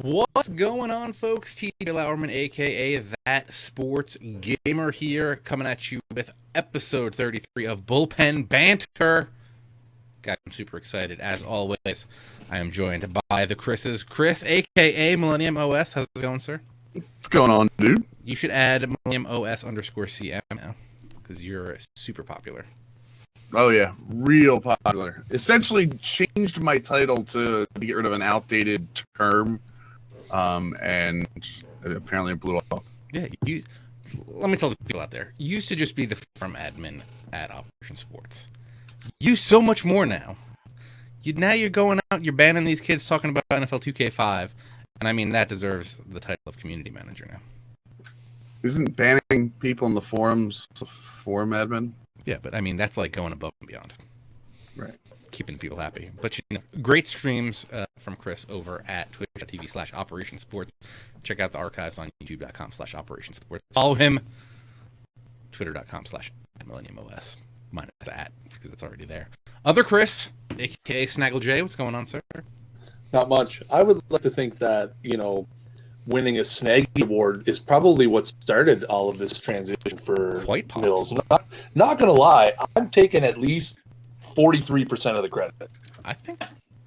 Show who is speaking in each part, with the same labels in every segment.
Speaker 1: What's going on, folks? TJ Lauerman, aka That Sports Gamer, here, coming at you with episode 33 of Bullpen Banter. God, I'm super excited. As always, I am joined by the Chris's. Chris, aka Millennium OS. How's it going, sir?
Speaker 2: What's going on, dude?
Speaker 1: You should add Millennium OS _ CM now, because you're super popular.
Speaker 2: Oh, yeah. Real popular. Essentially changed my title to get rid of an outdated term, and apparently it blew up.
Speaker 1: Yeah, let me tell the people out there. You used to just be the forum admin at Operation Sports. You so much more now. Now you're going out, you're banning these kids talking about NFL 2K5, and I mean, that deserves the title of community manager now.
Speaker 2: Isn't banning people in the forums forum admin?
Speaker 1: Yeah, but I mean, that's like going above and beyond.
Speaker 2: Right.
Speaker 1: Keeping people happy. But, great streams from Chris over at twitch.tv/Operation Sports. Check out the archives on youtube.com/Operation Sports. Follow him, twitter.com/MillenniumOS. Minus the at, because it's already there. Other Chris, a.k.a. Snaggle J. What's going on, sir?
Speaker 3: Not much. I would like to think that, winning a Snaggy Award is probably what started all of this transition for
Speaker 1: Quite
Speaker 3: Mills.
Speaker 1: possible.
Speaker 3: Not going to lie, I'm taking at least 43% of the credit.
Speaker 1: I think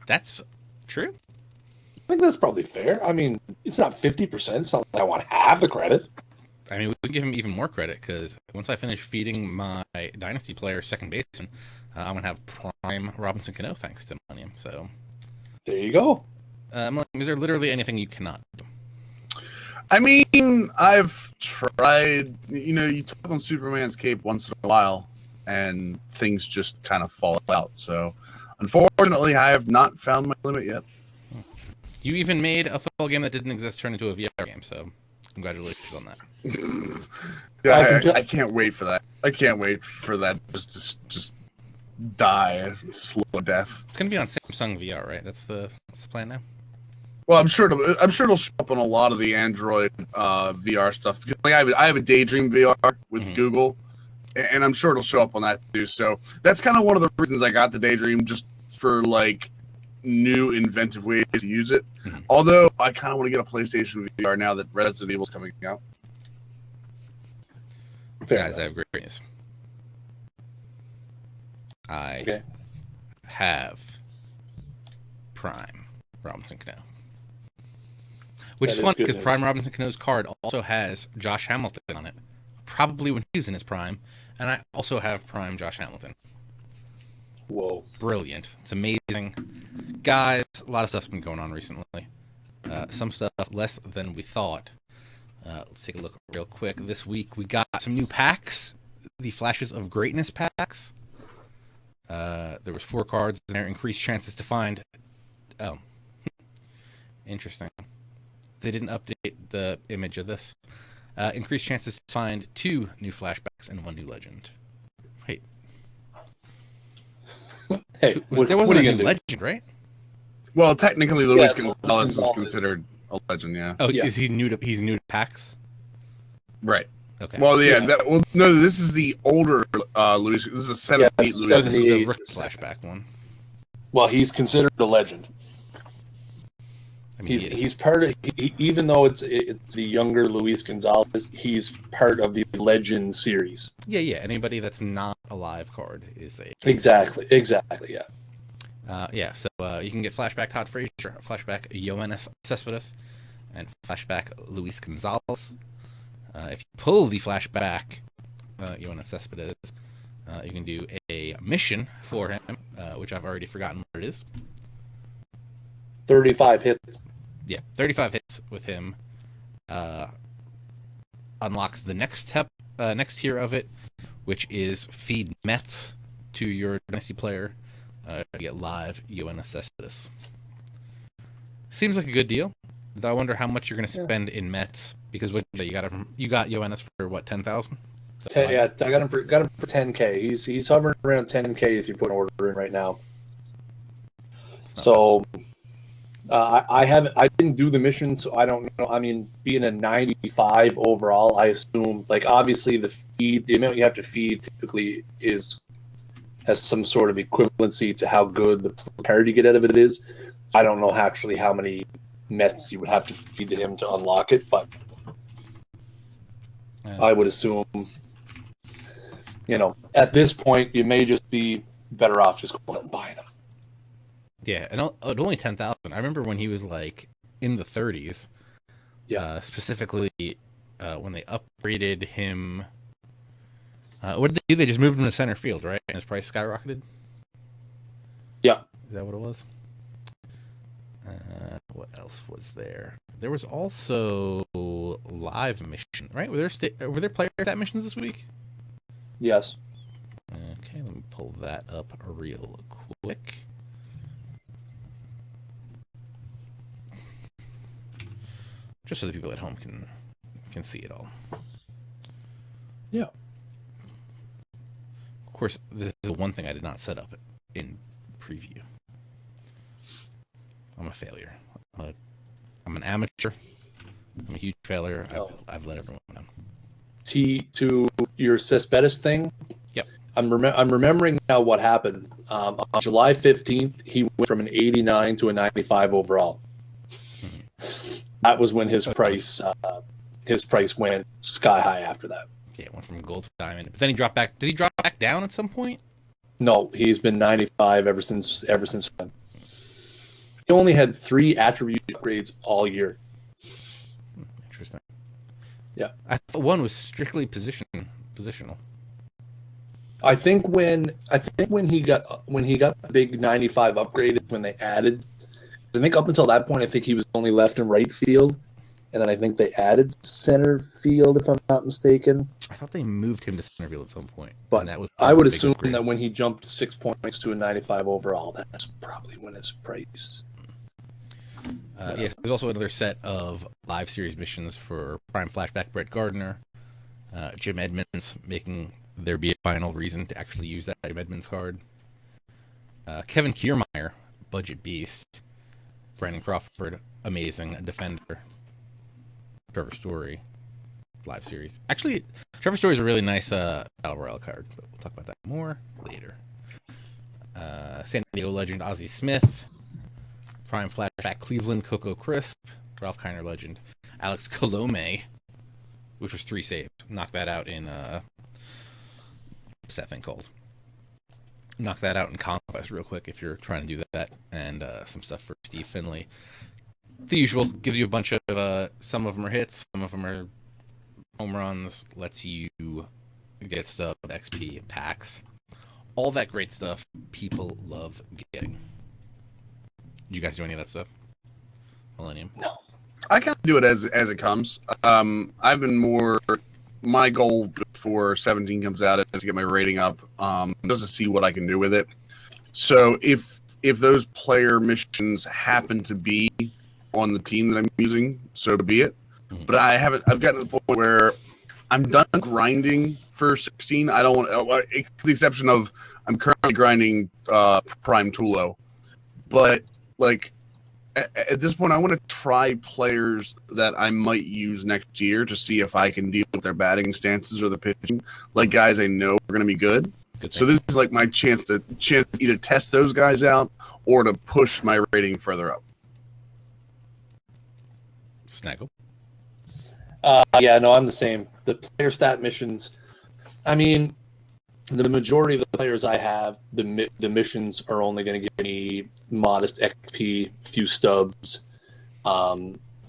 Speaker 1: that's true.
Speaker 3: I think that's probably fair. I mean, it's not 50%. It's not like I want half the credit.
Speaker 1: I mean, we can give him even more credit, because once I finish feeding my Dynasty player second baseman, I'm going to have prime Robinson Cano, thanks to Millennium. So,
Speaker 3: there you go.
Speaker 1: Millennium, is there literally anything you cannot do?
Speaker 2: I mean, I've tried, you talk on Superman's cape once in a while, and things just kind of fall out. So, unfortunately, I have not found my limit yet.
Speaker 1: You even made a football game that didn't exist turn into a VR game, so congratulations on that.
Speaker 2: Yeah, I can't wait for that. I can't wait for that just die a slow death.
Speaker 1: It's going to be on Samsung VR, right? That's the plan now?
Speaker 2: Well, I'm sure it'll show up on a lot of the Android VR stuff, because I have a Daydream VR with Google, and I'm sure it'll show up on that too. So that's kind of one of the reasons I got the Daydream, just for new inventive ways to use it. Although I kind of want to get a PlayStation VR now that Resident Evil's coming out.
Speaker 1: Guys, I have great news. I have Prime Robinson Cano. Which is fun, because Prime Robinson Cano's card also has Josh Hamilton on it. Probably when he was in his prime. And I also have Prime Josh Hamilton.
Speaker 3: Whoa.
Speaker 1: Brilliant. It's amazing. Guys, a lot of stuff's been going on recently. Some stuff less than we thought. Let's take a look real quick. This week we got some new packs. The Flashes of Greatness packs. There was 4 cards in there. Increased chances to find... Oh. Interesting. They didn't update the image of this. Increased chances to find 2 new flashbacks and 1 new legend. Wait.
Speaker 3: Hey,
Speaker 1: there wasn't a new legend, right?
Speaker 2: Well, technically, Luis Gonzalez is considered a legend, yeah.
Speaker 1: Oh,
Speaker 3: yeah.
Speaker 1: Is he new to? He's new to packs.
Speaker 2: Right.
Speaker 1: Okay.
Speaker 2: Well, yeah. No, this is the older Luis. This is a 78 Luis.
Speaker 1: So this is the Rick flashback one.
Speaker 3: Well, he's considered a legend.
Speaker 1: I mean,
Speaker 3: he's part of, even though it's the younger Luis Gonzalez, he's part of the Legend series.
Speaker 1: Yeah. Anybody that's not a live card is a
Speaker 3: exactly. Yeah.
Speaker 1: So you can get flashback Todd Frazier, flashback Yoenis Cespedes, and flashback Luis Gonzalez. If you pull the flashback Yoenis Cespedes, you can do a mission for him, which I've already forgotten what it is.
Speaker 3: 35 hits.
Speaker 1: Yeah, 35 hits with him. Unlocks the next tier of it, which is feed Mets to your Dynasty player to get live Yoenis Cespedes. Seems like a good deal. Though I wonder how much you're going to spend in Mets, because you got Yoenis for what, 10,000?
Speaker 3: Yeah, I got him for 10K. He's hovering around 10K if you put an order in right now. So. I didn't do the mission, so I don't know. I mean, being a 95 overall, I assume, obviously the amount you have to feed typically has some sort of equivalency to how good the card you get out of it is. I don't know actually how many Mets you would have to feed to him to unlock it, but I would assume, at this point, you may just be better off just going out and buying them.
Speaker 1: Yeah, and only 10,000. I remember when he was like in the 30s.
Speaker 3: Yeah.
Speaker 1: Specifically, when they upgraded him. What did they do? They just moved him to center field, right? And his price skyrocketed?
Speaker 3: Yeah.
Speaker 1: Is that what it was? What else was there? There was also live mission, right? Were there player stat missions this week?
Speaker 3: Yes.
Speaker 1: Okay, let me pull that up real quick. Just so the people at home can see it all.
Speaker 3: Yeah.
Speaker 1: Of course, this is the one thing I did not set up in preview. I'm a failure. I'm an amateur. I'm a huge failure. I've let everyone know.
Speaker 3: To your Cespedes thing.
Speaker 1: Yep.
Speaker 3: I'm remembering now what happened. On July 15th, he went from an 89 to a 95 overall. That was when his price went sky high after that.
Speaker 1: Yeah, it went from gold to diamond. But then he dropped back. Did he drop back down at some point?
Speaker 3: No, he's been 95 ever since then. He only had 3 attribute upgrades all year.
Speaker 1: Interesting.
Speaker 3: Yeah.
Speaker 1: I thought one was strictly positional.
Speaker 3: I think when he got the big 95 upgrade when they added. I think up until that point, I think he was only left and right field, and then I think they added center field, if I'm not mistaken.
Speaker 1: I thought they moved him to center field at some point.
Speaker 3: But
Speaker 1: that was
Speaker 3: I would assume that when he jumped 6 points to a 95 overall, that's probably when his price.
Speaker 1: Yes, there's also another set of live series missions for Prime Flashback Brett Gardner, Jim Edmonds making there be a final reason to actually use that Jim Edmonds card, Kevin Kiermaier, Budget Beast, Brandon Crawford, amazing defender, Trevor Story, live series. Actually, Trevor Story is a really nice Battle Royale card, but we'll talk about that more later. San Diego legend Ozzie Smith, Prime Flashback Cleveland Coco Crisp, Ralph Kiner legend Alex Colome, which was 3 saves. Knock that out in what's that thing called? Knock that out in Conquest real quick if you're trying to do that, and some stuff for Steve Finley. The usual, gives you a bunch of some of them are hits, some of them are home runs, lets you get stuff, XP, packs, all that great stuff people love getting. Did you guys do any of that stuff? Millennium?
Speaker 3: No.
Speaker 2: I kind of do it as it comes. I've been more. My goal before 17 comes out is to get my rating up, just to see what I can do with it. So if those player missions happen to be on the team that I'm using, so be it.
Speaker 1: Mm-hmm.
Speaker 2: But I've gotten to the point where I'm done grinding for 16. I don't want, to the exception of I'm currently grinding Prime Tulo, but like at this point, I want to try players that I might use next year to see if I can deal with their batting stances or the pitching, like guys I know are going to be good. So this is like my chance to either test those guys out or to push my rating further up.
Speaker 1: Snaggle?
Speaker 3: Yeah, no, I'm the same. The player stat missions, I mean, the majority of the players I have, the missions are only going to give me modest XP, few stubs. I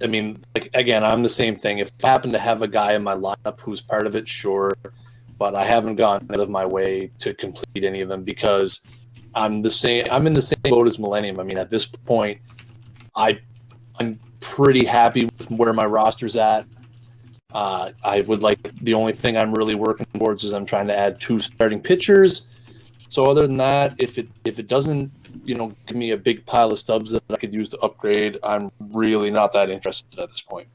Speaker 3: mean, like again, I'm the same thing. If I happen to have a guy in my lineup who's part of it, sure, but I haven't gone out of my way to complete any of them because I'm in the same boat as Millennium. I mean, at this point, I'm pretty happy with where my roster's at. I would like the only thing I'm really working towards is I'm trying to add 2 starting pitchers. So other than that, if it doesn't, give me a big pile of stubs that I could use to upgrade, I'm really not that interested at this point.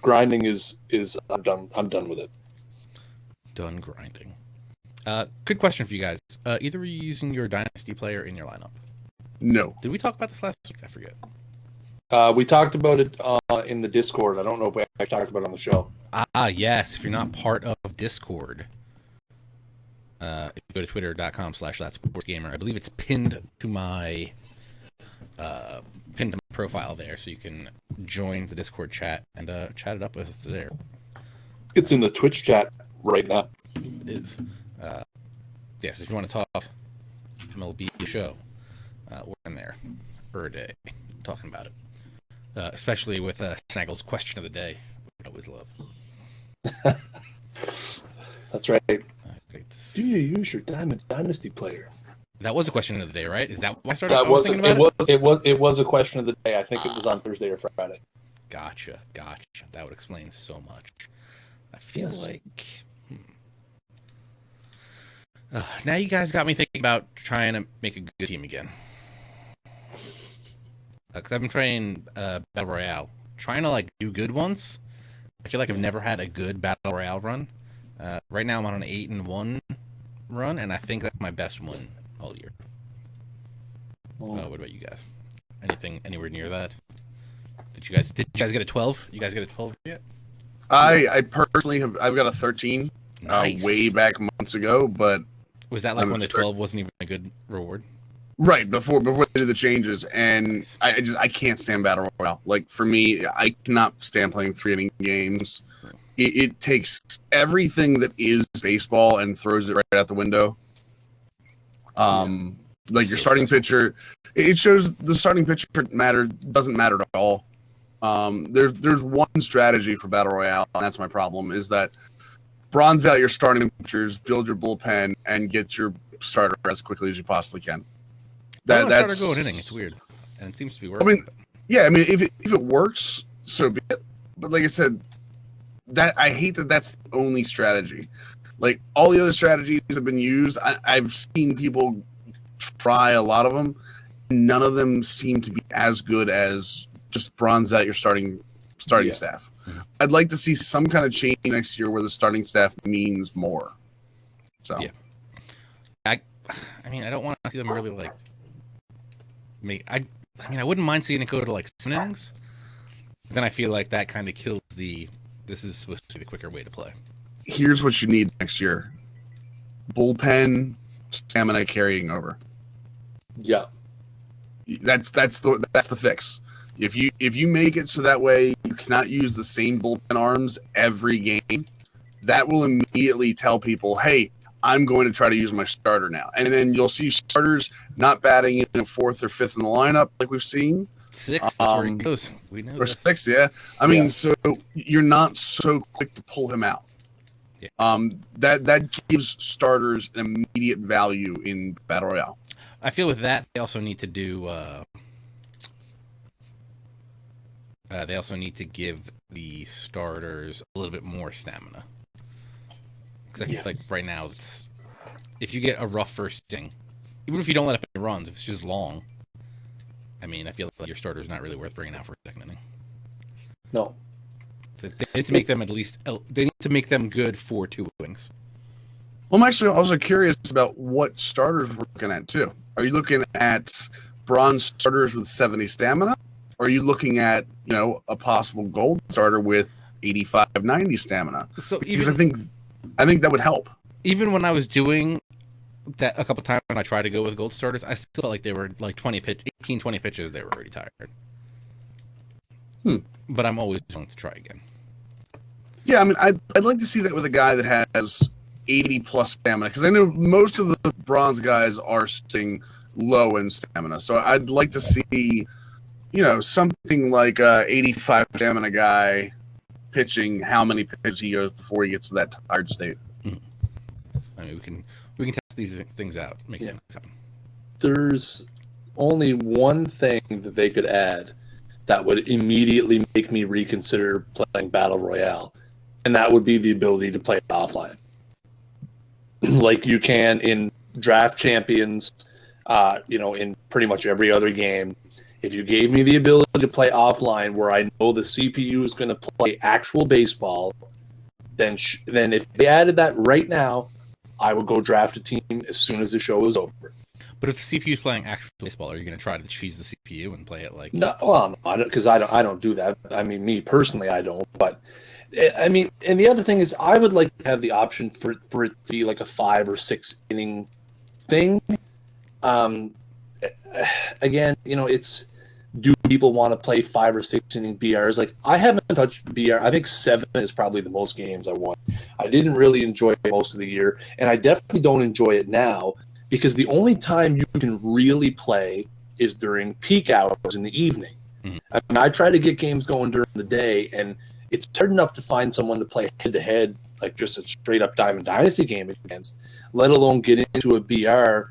Speaker 3: Grinding is I'm done with it.
Speaker 1: Done grinding. Good question for you guys. Either are you using your Dynasty player in your lineup?
Speaker 2: No.
Speaker 1: Did we talk about this last week? I forget.
Speaker 3: We talked about it in the Discord. I don't know if we actually talked about it on the show.
Speaker 1: Yes. If you're not part of Discord, if you go to twitter.com/thatsportsgamer, I believe it's pinned to my profile there, so you can join the Discord chat and chat it up with us there.
Speaker 3: It's in the Twitch chat right now.
Speaker 1: It is. Yes, if you want to talk MLB show, we're in there for a day talking about it. Especially with Snaggle's question of the day, which I always love.
Speaker 3: That's right.
Speaker 1: This...
Speaker 3: Do you use your Diamond Dynasty player?
Speaker 1: That was a question of the day, right? Is that what I started?
Speaker 3: That was it was a question of the day. I think it was on Thursday or Friday.
Speaker 1: Gotcha. That would explain so much. I feel like now you guys got me thinking about trying to make a good team again. Because I've been trying Battle Royale, trying to like do good ones. I feel like I've never had a good Battle Royale run. Right now I'm on an 8-1 run, and I think that's my best one all year. What about you guys? Anything anywhere near that? Did you guys get a 12? You guys get a 12 yet?
Speaker 2: I personally have. I've got a 13
Speaker 1: Nice.
Speaker 2: Way back months ago, but
Speaker 1: was that like when the 12 wasn't even a good reward?
Speaker 2: Right before they did the changes, and I can't stand Battle Royale. Like for me, I cannot stand playing 3-inning games. It takes everything that is baseball and throws it right out the window. Like your starting pitcher, it shows the starting pitcher doesn't matter at all. There's one strategy for Battle Royale, and that's my problem, is that bronze out your starting pitchers, build your bullpen, and get your starter as quickly as you possibly can.
Speaker 1: That's go an inning. It's weird, and it seems to be working.
Speaker 2: I mean, if it works, so be it. But like I said, that I hate that's the only strategy. Like all the other strategies have been used. I've seen people try a lot of them. None of them seem to be as good as just bronze out your starting staff. I'd like to see some kind of change next year where the starting staff means more. So
Speaker 1: yeah, I mean, I don't want to see them really like make. I mean, I wouldn't mind seeing it go to like 7 innings. But then I feel like that kind of kills the. This is supposed to be the quicker way to play.
Speaker 2: Here's what you need next year: bullpen stamina carrying over.
Speaker 3: Yeah,
Speaker 2: that's the fix. If you make it so that way you cannot use the same bullpen arms every game, that will immediately tell people, hey, I'm going to try to use my starter now. And then you'll see starters not batting in 4th or 5th in the lineup like we've seen.
Speaker 1: 6th, that's where he goes. We know
Speaker 2: or
Speaker 1: this.
Speaker 2: 6th, yeah. I mean, so you're not so quick to pull him out.
Speaker 1: Yeah.
Speaker 2: That gives starters an immediate value in Battle Royale.
Speaker 1: I feel with that they also need to do. They also need to give the starters a little bit more stamina. Because I feel like right now, if you get a rough first inning, even if you don't let up any runs, if it's just long, I mean, I feel like your starter's not really worth bringing out for a second inning.
Speaker 3: No.
Speaker 1: They need to make them they need to make them good for 2 innings.
Speaker 2: Well, I'm actually also curious about what starters we're looking at, too. Are you looking at bronze starters with 70 stamina? Or are you looking at, a possible gold starter with 85, 90 stamina?
Speaker 1: So
Speaker 2: because I think that would help.
Speaker 1: Even when I was doing that a couple times when I tried to go with gold starters, I still felt like they were like 20 pitches, they were already tired. But I'm always willing to try again.
Speaker 2: Yeah, I mean, I'd like to see that with a guy that has 80 plus stamina, because I know most of the bronze guys are sitting low in stamina. So I'd like to see, something like a 85 stamina guy pitching how many pitches he goes before he gets to that tired state.
Speaker 1: I mean, we can test these things out, make things happen.
Speaker 3: There's only one thing that they could add that would immediately make me reconsider playing Battle Royale, and that would be the ability to play offline. Like you can in Draft Champions, in pretty much every other game. If you gave me the ability to play offline where I know the CPU is going to play actual baseball, then if they added that right now, I would go draft a team as soon as the show is over.
Speaker 1: But if the CPU is playing actual baseball, are you going to try to cheese the CPU and play it like?
Speaker 3: No, well, because I don't do that. I mean, me personally, I don't. But I mean, and the other thing is, I would like to have the option for it to be like a 5 or 6 inning thing. Again, it's do people want to play 5 or 6 inning BRs? Like, I haven't touched BR. I think 7 is probably the most games I won. I didn't really enjoy it most of the year, and I definitely don't enjoy it now because the only time you can really play is during peak hours in the evening.
Speaker 1: Mhm.
Speaker 3: I mean, I try to get games going during the day, and it's hard enough to find someone to play head-to-head, like just a straight-up Diamond Dynasty game against, let alone get into a BR.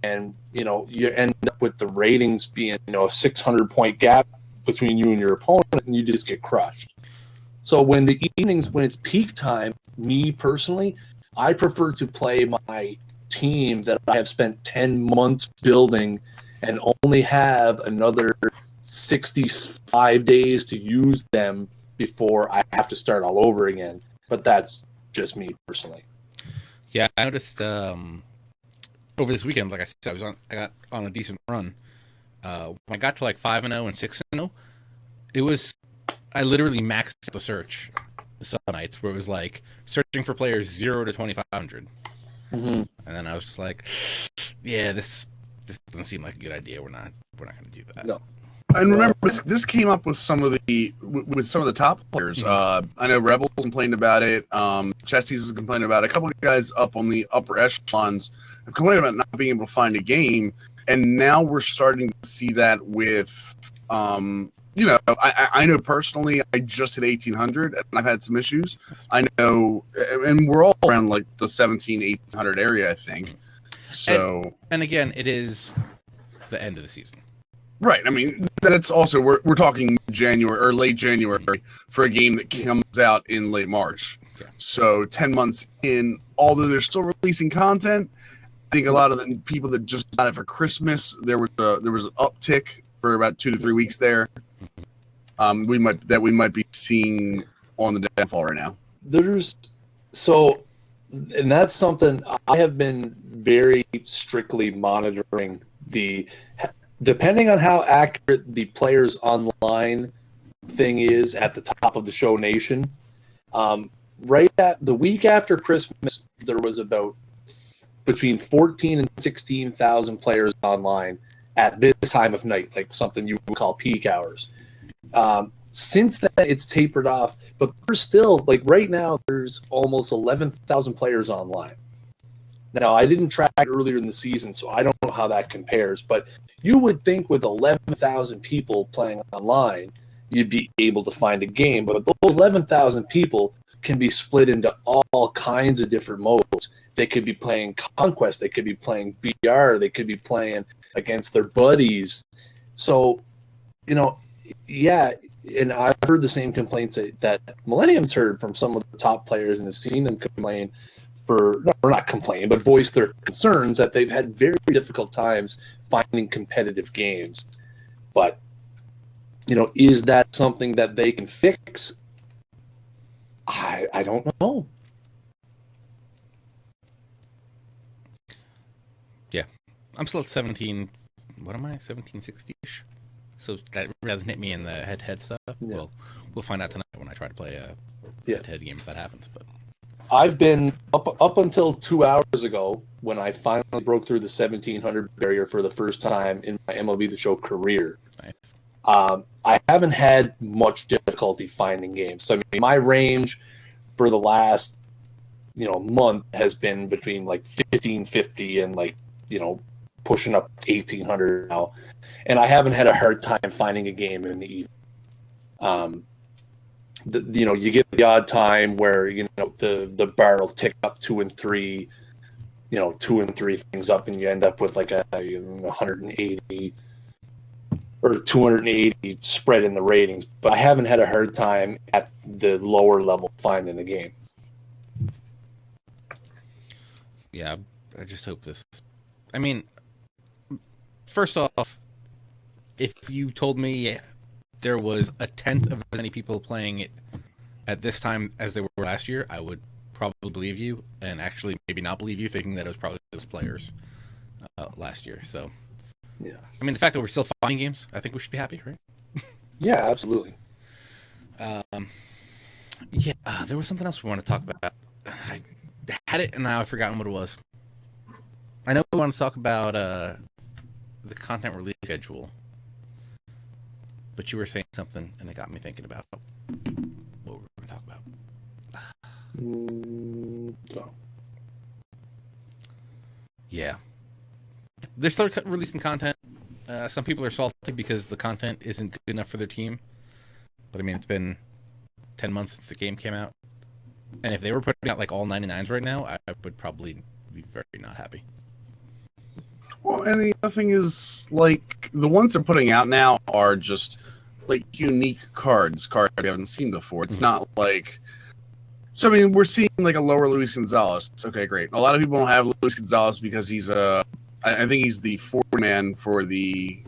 Speaker 3: And, you end up with the ratings being, a 600-point gap between you and your opponent, and you just get crushed. So when the evenings, when it's peak time, me personally, I prefer to play my team that I have spent 10 months building and only have another 65 days to use them before I have to start all over again. But that's just me personally.
Speaker 1: Yeah, I noticed over this weekend, like I said, I got on a decent run. When I got to like 5-0 and 6-0, I literally maxed out the search some nights where it was like searching for players 0 to 2,500.
Speaker 3: Mm-hmm.
Speaker 1: And then I was just like, yeah, this doesn't seem like a good idea. We're not going to do that.
Speaker 3: No.
Speaker 2: And remember, this came up with some of the top players. I know Rebels complained about it. Chesties has complained about it. A couple of guys up on the upper echelons have complained about not being able to find a game. And now we're starting to see that with, I know personally, I just hit 1,800 and I've had some issues. I know, and we're all around like the 1,800 area, I think. So,
Speaker 1: and again, it is the end of the season.
Speaker 2: Right. I mean, that's also we're talking January or late January for a game that comes out in late March.
Speaker 1: Yeah.
Speaker 2: So 10 months in, although they're still releasing content, I think a lot of the people that just got it for Christmas, there was an uptick for about 2 to 3 weeks there. We might be seeing on the downfall right now.
Speaker 3: And that's something I have been very strictly monitoring depending on how accurate the players online thing is at the top of the show nation. Right at the week after Christmas, there was about between 14 and 16,000 players online at this time of night, like something you would call peak hours. Since then, it's tapered off, but there's still, like right now, there's almost 11,000 players online. Now, I didn't track earlier in the season, so I don't know how that compares, but you would think with 11,000 people playing online, you'd be able to find a game, but those 11,000 people can be split into all kinds of different modes. They could be playing Conquest, they could be playing BR, they could be playing against their buddies. So, yeah, and I've heard the same complaints that Millennium's heard from some of the top players and have seen them complain not complain, but voice their concerns that they've had very difficult times finding competitive games. But, is that something that they can fix? I don't know.
Speaker 1: Yeah. I'm still at 17. What am I? 1760-ish. So that hasn't hit me in the head-to-head stuff. Yeah. We'll find out tonight when I try to play a head-to-head game if that happens. But
Speaker 3: I've been up until 2 hours ago when I finally broke through the 1,700 barrier for the first time in my MLB The Show career.
Speaker 1: Nice.
Speaker 3: I haven't had much difficulty finding games. So I mean, my range for the last month has been between like 1,550 and like pushing up 1,800 now, and I haven't had a hard time finding a game in the evening. You get the odd time where the bar will tick up 2 and 3, 2 and 3 things up, and you end up with like a 180 or 280 spread in the ratings. But I haven't had a hard time at the lower level finding a game.
Speaker 1: Yeah, I just hope this. I mean, first off, if you told me there was a tenth of as many people playing it at this time as there were last year, I would probably believe you, and actually maybe not believe you, thinking that it was probably those players last year. So,
Speaker 3: yeah.
Speaker 1: I mean, the fact that we're still finding games, I think we should be happy, right?
Speaker 3: Yeah, absolutely.
Speaker 1: There was something else we want to talk about. I had it, and now I've forgotten what it was. I know we want to talk about the content release schedule. But you were saying something, and it got me thinking about what we were going to talk about.
Speaker 3: So.
Speaker 1: Yeah. They're still releasing content. Some people are salty because the content isn't good enough for their team. But, I mean, it's been 10 months since the game came out. And if they were putting out, like, all 99s right now, I would probably be very not happy.
Speaker 2: Well, and the other thing is, like, the ones they're putting out now are just, like, unique cards we haven't seen before. It's not like... So, I mean, we're seeing, like, a lower Luis Gonzalez. Okay, great. A lot of people don't have Luis Gonzalez because he's I think he's the 40-man for the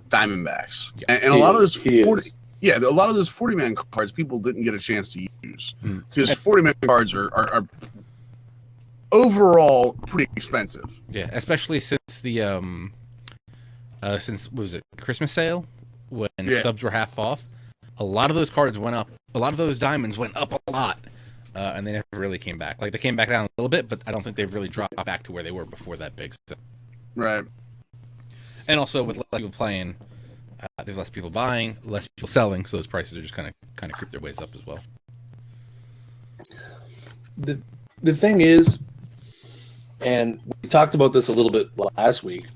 Speaker 2: Diamondbacks.
Speaker 1: Yeah,
Speaker 2: and a lot of those 40... Yeah, a lot of those 40-man cards people didn't get a chance to use. Because 40-man cards are overall pretty expensive.
Speaker 1: Yeah, especially since the what was it, Christmas sale when stubs were half off. A lot of those cards went up. A lot of those diamonds went up a lot, and they never really came back. Like, they came back down a little bit, but I don't think they've really dropped back to where they were before that big. So.
Speaker 2: Right.
Speaker 1: And also with less people playing, there's less people buying, less people selling, so those prices are just kind of creep their ways up as well.
Speaker 3: The thing is, and we talked about this a little bit last week,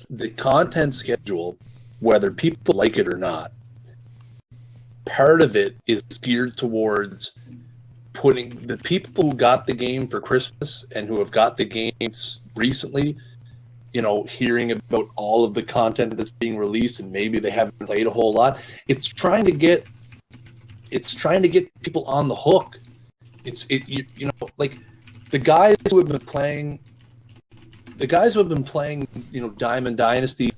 Speaker 3: the content schedule, whether people like it or not, part of it is geared towards putting the people who got the game for Christmas and who have got the games recently, hearing about all of the content that's being released and maybe they haven't played a whole lot. It's trying to get people on the hook. Like the guys who have been playing, Diamond Dynasty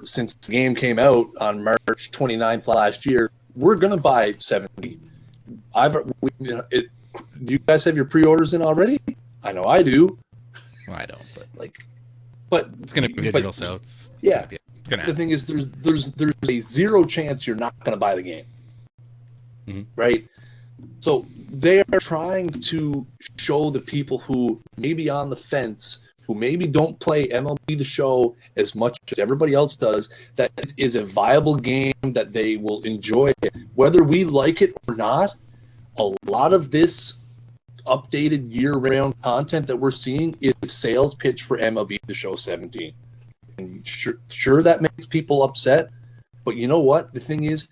Speaker 3: since the game came out on March 29th last year, we're gonna buy 70. Do you guys have your pre-orders in already? I know I do.
Speaker 1: Well, I don't,
Speaker 3: but
Speaker 1: it's gonna be digital, so it's gonna
Speaker 3: the thing is, there's a zero chance you're not gonna buy the game, right? So they are trying to show the people who may be on the fence, who maybe don't play MLB The Show as much as everybody else does, that it is a viable game that they will enjoy. Whether we like it or not, a lot of this updated year-round content that we're seeing is a sales pitch for MLB The Show 17. And sure, that makes people upset, but you know what? The thing is,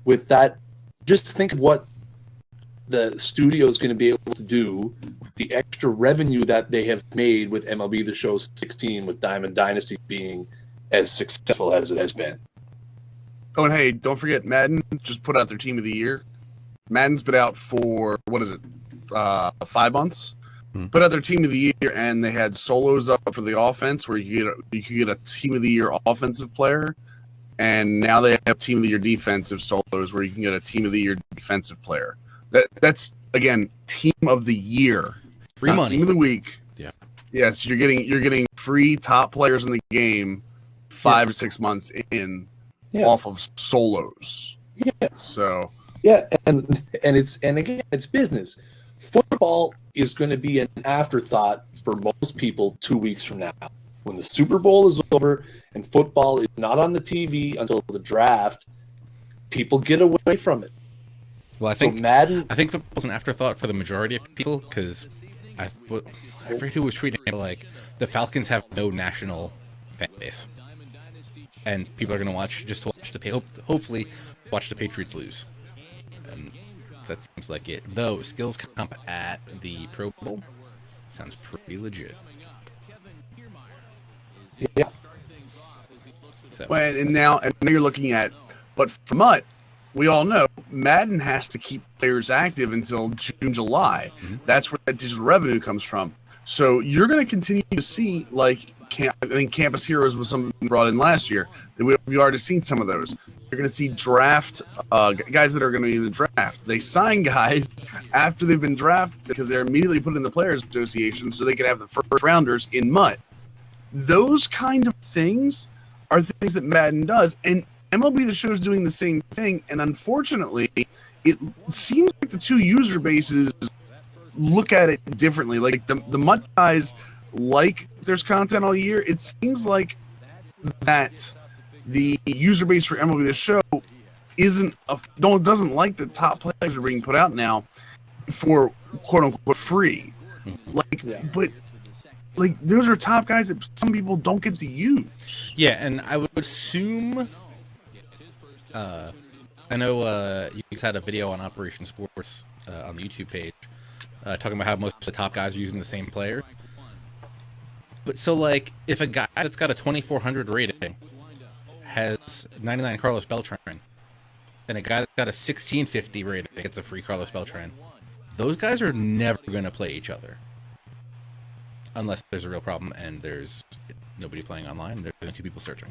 Speaker 3: with that, just think of what the studio is going to be able to do with the extra revenue that they have made with MLB The Show 16, with Diamond Dynasty being as successful as it has been.
Speaker 2: Oh, and hey, don't forget, Madden just put out their Team of the Year. Madden's been out for, 5 months? Put out their Team of the Year, and they had solos up for the offense where you could get a Team of the Year offensive player. And now they have Team of the Year defensive solos where you can get a Team of the Year defensive player. That's again, Team of the Year,
Speaker 1: free money.
Speaker 2: Team of the Week.
Speaker 1: Yeah.
Speaker 2: Yes, you're getting free top players in the game 5 or 6 months in off of solos.
Speaker 3: Yeah.
Speaker 2: So.
Speaker 3: Yeah, and again, it's business. Football is going to be an afterthought for most people 2 weeks from now, when the Super Bowl is over and football is not on the TV until the draft. People get away from it.
Speaker 1: Well, I think football's an afterthought for the majority of people, because I forget who was tweeting it, like, the Falcons have no national fan base, and people are going to hopefully watch the Patriots lose, and that seems like it. Though skills comp at the Pro Bowl sounds pretty legit.
Speaker 3: Yeah.
Speaker 2: So. Well, and now you're looking at, but for Mutt, we all know Madden has to keep players active until June, July. That's where that digital revenue comes from. So you're going to continue to see, like, I think Campus Heroes was something brought in last year. We've already seen some of those. You're going to see draft guys that are going to be in the draft. They sign guys after they've been drafted because they're immediately put in the Players Association so they can have the first rounders in Mutt. Those kind of things are things that Madden does, and MLB The Show is doing the same thing, and unfortunately, it seems like the two user bases look at it differently. Like, the Mutt guys, like, there's content all year. It seems like that the user base for MLB The Show doesn't like the top players are being put out now for quote unquote free. But those are top guys that some people don't get to use.
Speaker 1: Yeah, and I would assume. I know you guys had a video on Operation Sports on the YouTube page talking about how most of the top guys are using the same player. But so, like, if a guy that's got a 2,400 rating has 99 Carlos Beltran, and a guy that's got a 1,650 rating gets a free Carlos Beltran, those guys are never going to play each other. Unless there's a real problem and there's nobody playing online, and there's only 2 people searching.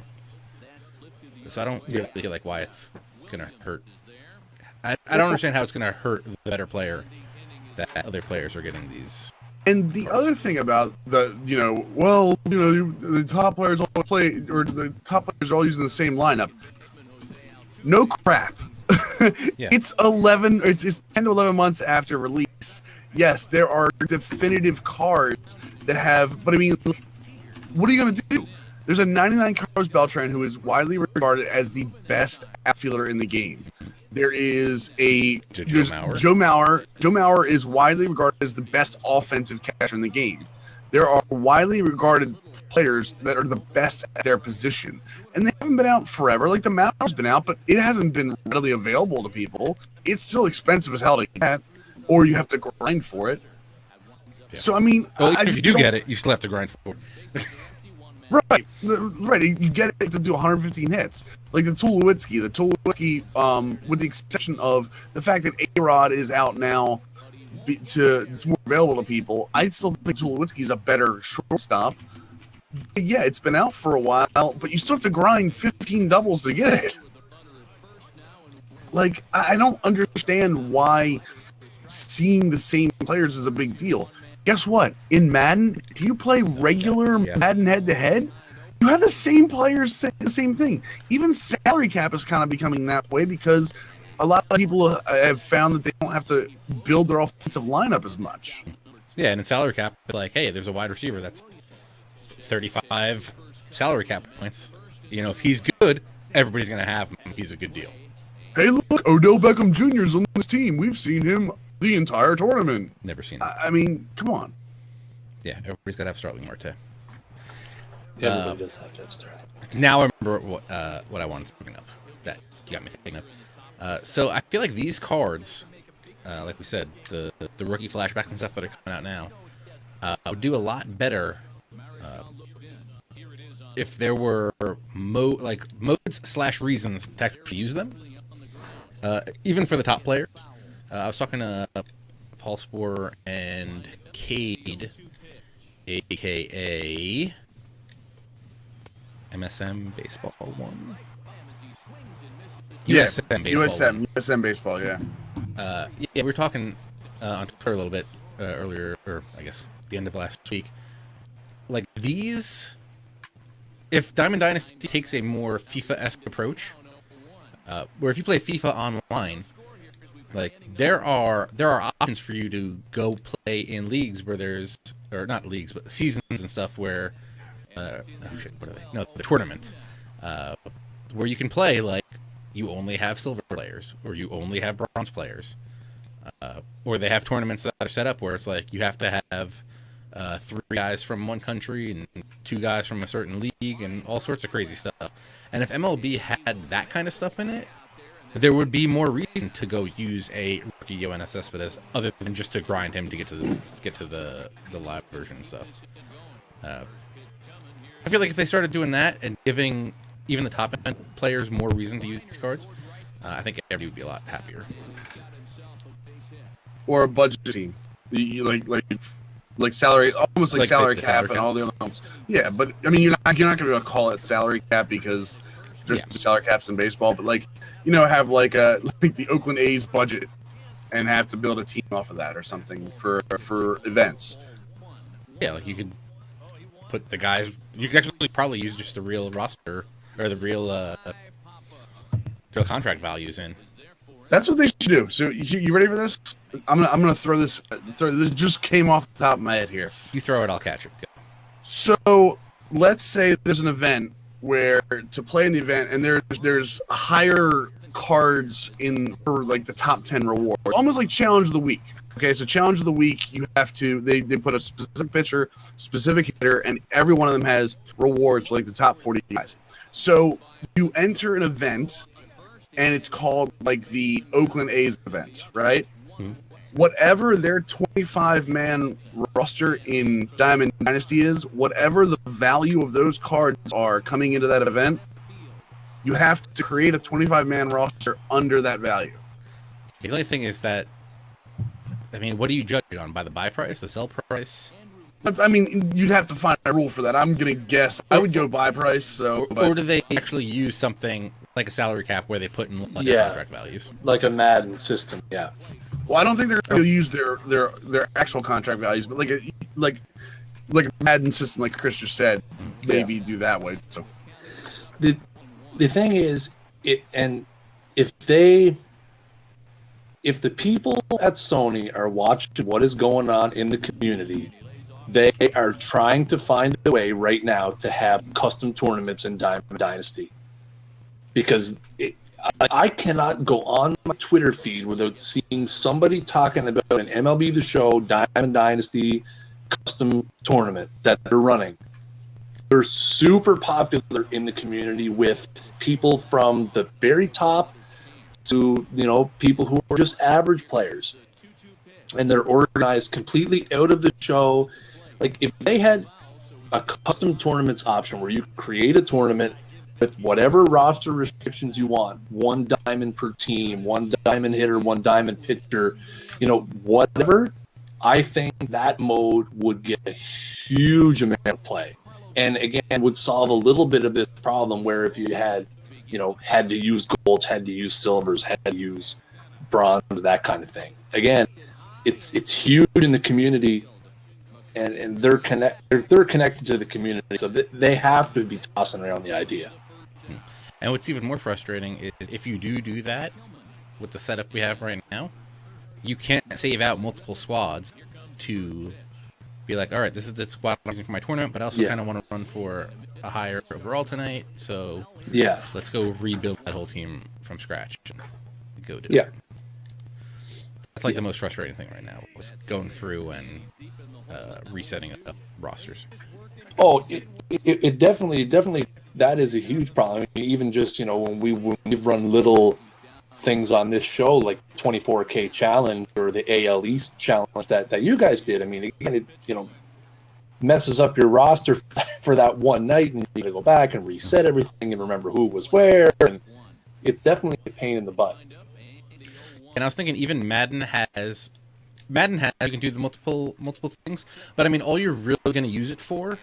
Speaker 1: So I don't really feel like why it's going to hurt. I don't understand how it's going to hurt the better player that other players are getting these.
Speaker 2: And the other thing about the top players all play, or the top players are all using the same lineup. No crap.
Speaker 1: Yeah.
Speaker 2: It's 10 to 11 months after release. Yes, there are definitive cards that have, but I mean, what are you going to do? There's a 99 Carlos Beltran who is widely regarded as the best outfielder in the game. There is
Speaker 1: Joe Mauer.
Speaker 2: Joe Mauer. Joe Mauer is widely regarded as the best offensive catcher in the game. There are widely regarded players that are the best at their position, and they haven't been out forever. Like the Mauer's been out, but it hasn't been readily available to people. It's still expensive as hell to get, or you have to grind for it. Yeah. So I mean,
Speaker 1: if you do get it, you still have to grind for it.
Speaker 2: Right. You get it to do 115 hits, like the Tulowitzki, with the exception of the fact that A-Rod is out now, it's more available to people. I still think Tulowitzki is a better shortstop. But yeah, it's been out for a while, but you still have to grind 15 doubles to get it. Like, I don't understand why seeing the same players is a big deal. Guess what? In Madden, if you play regular Madden head-to-head, you have the same players say the same thing. Even salary cap is kind of becoming that way because a lot of people have found that they don't have to build their offensive lineup as much.
Speaker 1: Yeah, and in salary cap, it's like, hey, there's a wide receiver that's 35 salary cap points. You know, if he's good, everybody's going to have him if he's a good deal.
Speaker 2: Hey, look, Odell Beckham Jr. is on this team. We've seen him the entire tournament.
Speaker 1: Never seen it.
Speaker 2: I mean, come on.
Speaker 1: Yeah, everybody's got to have Starling Marte.
Speaker 3: Everybody does have to have Starling.
Speaker 1: Now I remember what I wanted to bring up. That you got me thinking of. So I feel like these cards, like we said, the rookie flashbacks and stuff that are coming out now, would do a lot better if there were modes/reasons to actually use them. Even for the top players. I was talking to Paul Sporer and Cade, a.k.a. MSM Baseball 1. USM Baseball.
Speaker 2: USM Baseball, yeah.
Speaker 1: Yeah, we were talking on Twitter a little bit earlier, or I guess the end of last week. Like these, if Diamond Dynasty takes a more FIFA-esque approach, where if you play FIFA online, like there are options for you to go play in leagues where there's, or not leagues, but seasons and stuff where, what are they? No, the tournaments, where you can play like you only have silver players or you only have bronze players, or they have tournaments that are set up where it's like you have to have 3 guys from one country and 2 guys from a certain league and all sorts of crazy stuff. And if MLB had that kind of stuff in it, there would be more reason to go use a rookie Yoenis Cespedes other than just to grind him to get to the live version and stuff. I feel like if they started doing that and giving even the top end players more reason to use these cards, I think everybody would be a lot happier.
Speaker 2: Or a budget team, like salary, almost like salary cap and all the other ones. Yeah, but I mean, you're not going to be able to call it salary cap because there's salary caps in baseball. But like, you know, have like the Oakland A's budget and have to build a team off of that or something for events.
Speaker 1: Yeah, like you could put the guys. You could actually probably use just the real roster or the real contract values in.
Speaker 2: That's what they should do. So you ready for this? I'm gonna throw this. This just came off the top of my head here.
Speaker 1: You throw it, I'll catch it. Go.
Speaker 2: So let's say there's an event where to play in the event, and there's higher cards in for like the top 10 rewards, almost like challenge of the week. Okay, so challenge of the week, you have to they put a specific pitcher, specific hitter, and every one of them has rewards for like the top 40 guys. So you enter an event, and it's called like the Oakland A's event, right? Mm-hmm. Whatever their 25-man roster in Diamond Dynasty is, whatever the value of those cards are coming into that event, you have to create a 25-man roster under that value.
Speaker 1: The only thing is that, I mean, what do you judge it on? By the buy price, the sell price?
Speaker 2: I mean, you'd have to find a rule for that. I'm going to guess. I would go buy price. So,
Speaker 1: or do they actually use something like a salary cap where they put in contract values?
Speaker 3: Like a Madden system, yeah.
Speaker 2: Well, I don't think they're going to use their actual contract values, but like a Madden system, like Chris just said, maybe do that way. So
Speaker 3: the thing is, if the people at Sony are watching what is going on in the community, they are trying to find a way right now to have custom tournaments in Diamond Dynasty, because I cannot go on my Twitter feed without seeing somebody talking about an MLB The Show Diamond Dynasty custom tournament that they're running. They're super popular in the community with people from the very top to, people who are just average players. And they're organized completely out of the show. Like, if they had a custom tournaments option where you create a tournament with whatever roster restrictions you want, 1 diamond per team, 1 diamond hitter, 1 diamond pitcher, whatever, I think that mode would get a huge amount of play. And again, would solve a little bit of this problem where if you had to use golds, had to use silvers, had to use bronze, that kind of thing. Again, it's huge in the community, and they're connected to the community, so they have to be tossing around the idea.
Speaker 1: And what's even more frustrating is if you do that with the setup we have right now, you can't save out multiple squads to be like, all right, this is the squad I'm using for my tournament, but I also kind of want to run for a higher overall tonight, so let's go rebuild that whole team from scratch and go do it. That's like the most frustrating thing right now, was going through and resetting up rosters.
Speaker 3: Oh, it definitely, that is a huge problem. I mean, even just, when we've run little things on this show, like 24K challenge or the AL East challenge that you guys did. I mean, again, it, messes up your roster for that one night, and you got to go back and reset everything and remember who was where. And it's definitely a pain in the butt.
Speaker 1: And I was thinking, even Madden has you can do the multiple things, but I mean, all you're really going to use it for,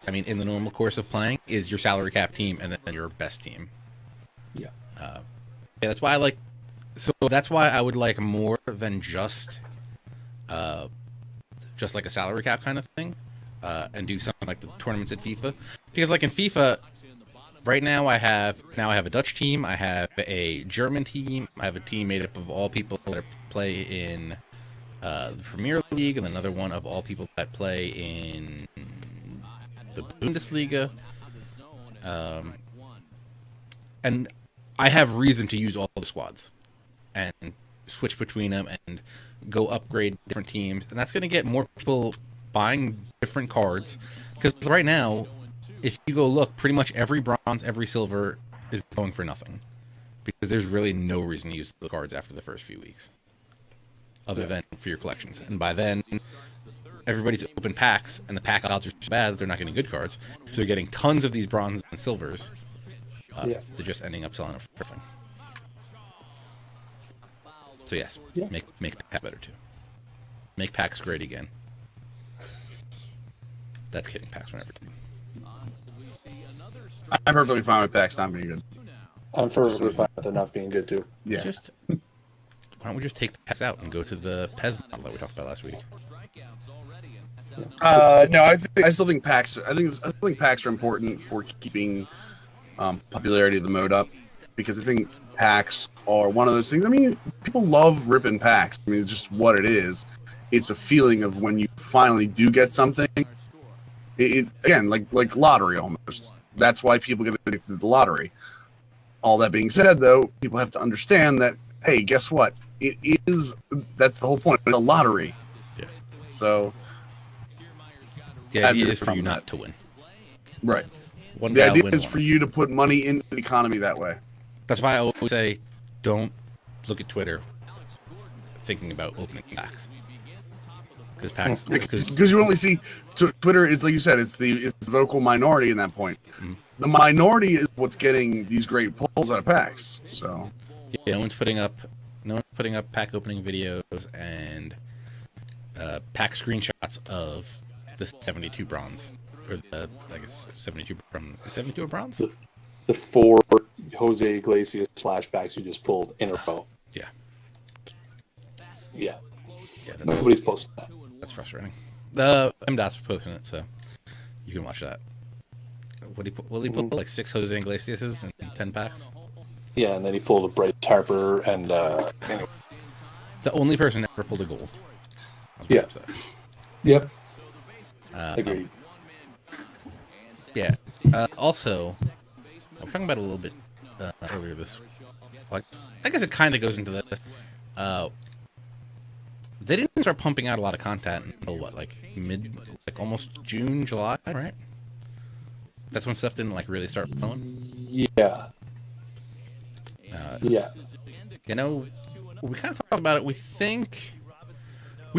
Speaker 1: I mean, in the normal course of playing, is your salary cap team and then your best team.
Speaker 3: Yeah.
Speaker 1: That's why that's why I would like more than just like a salary cap kind of thing, and do something like the tournaments at FIFA. Because like in FIFA, right now I have a Dutch team, I have a German team, I have a team made up of all people that play in the Premier League, and another one of all people that play in the Bundesliga, and I have reason to use all the squads and switch between them and go upgrade different teams, and that's going to get more people buying different cards, because right now, if you go look, pretty much every bronze, every silver is going for nothing, because there's really no reason to use the cards after the first few weeks, other than for your collections. And by then, everybody's open packs, and the pack odds are so bad that they're not getting good cards, so they're getting tons of these bronzes and silvers. They're just ending up selling it for nothing. So yes, make pack better too. Make packs great again. That's kidding. Packs whenever.
Speaker 2: I'm perfectly fine with packs not being good.
Speaker 3: I'm perfectly fine with it not being good too.
Speaker 1: Yeah. Why don't we just take the packs out and go to the PES model that we talked about last week?
Speaker 2: No, I still think packs. I still think packs are important for keeping popularity of the mode up, because I think packs are one of those things. I mean, people love ripping packs. I mean, it's just what it is. It's a feeling of when you finally do get something. It again, like lottery almost. That's why people get addicted to the lottery. All that being said, though, people have to understand that, hey, guess what? That's the whole point. It's a lottery.
Speaker 1: Yeah.
Speaker 2: So
Speaker 1: the idea is for you not to win.
Speaker 2: Right.
Speaker 1: One
Speaker 2: the
Speaker 1: guy
Speaker 2: idea
Speaker 1: win
Speaker 2: is
Speaker 1: one.
Speaker 2: for you to put money into the economy that way.
Speaker 1: That's why I always say, don't look at Twitter thinking about opening packs.
Speaker 2: Because you only see Twitter is, like you said, it's the vocal minority in that point.
Speaker 1: Mm-hmm.
Speaker 2: The minority is what's getting these great polls out of packs. So
Speaker 1: yeah, no one's putting up pack opening videos and pack screenshots of the 72 bronze, or I guess 72 bronze. Is 72 a bronze?
Speaker 3: The 4 Jose Iglesias flashbacks you just pulled in a row.
Speaker 1: Yeah.
Speaker 3: Yeah. Nobody's posting that.
Speaker 1: That's frustrating. MDOT's posting it, so you can watch that. Will he put like 6 Jose Iglesias and 10 packs?
Speaker 3: Yeah, and then he pulled a Bryce Harper and anyway.
Speaker 1: The only person that ever pulled a gold.
Speaker 3: Yeah. Yep. Agreed.
Speaker 1: Yeah. Also, I'm talking about it a little bit earlier this. Like, I guess it kind of goes into this. They didn't start pumping out a lot of content until what, like almost June, July, right? That's when stuff didn't like really start flowing.
Speaker 3: Yeah. Yeah.
Speaker 1: You know, we kind of talked about it. We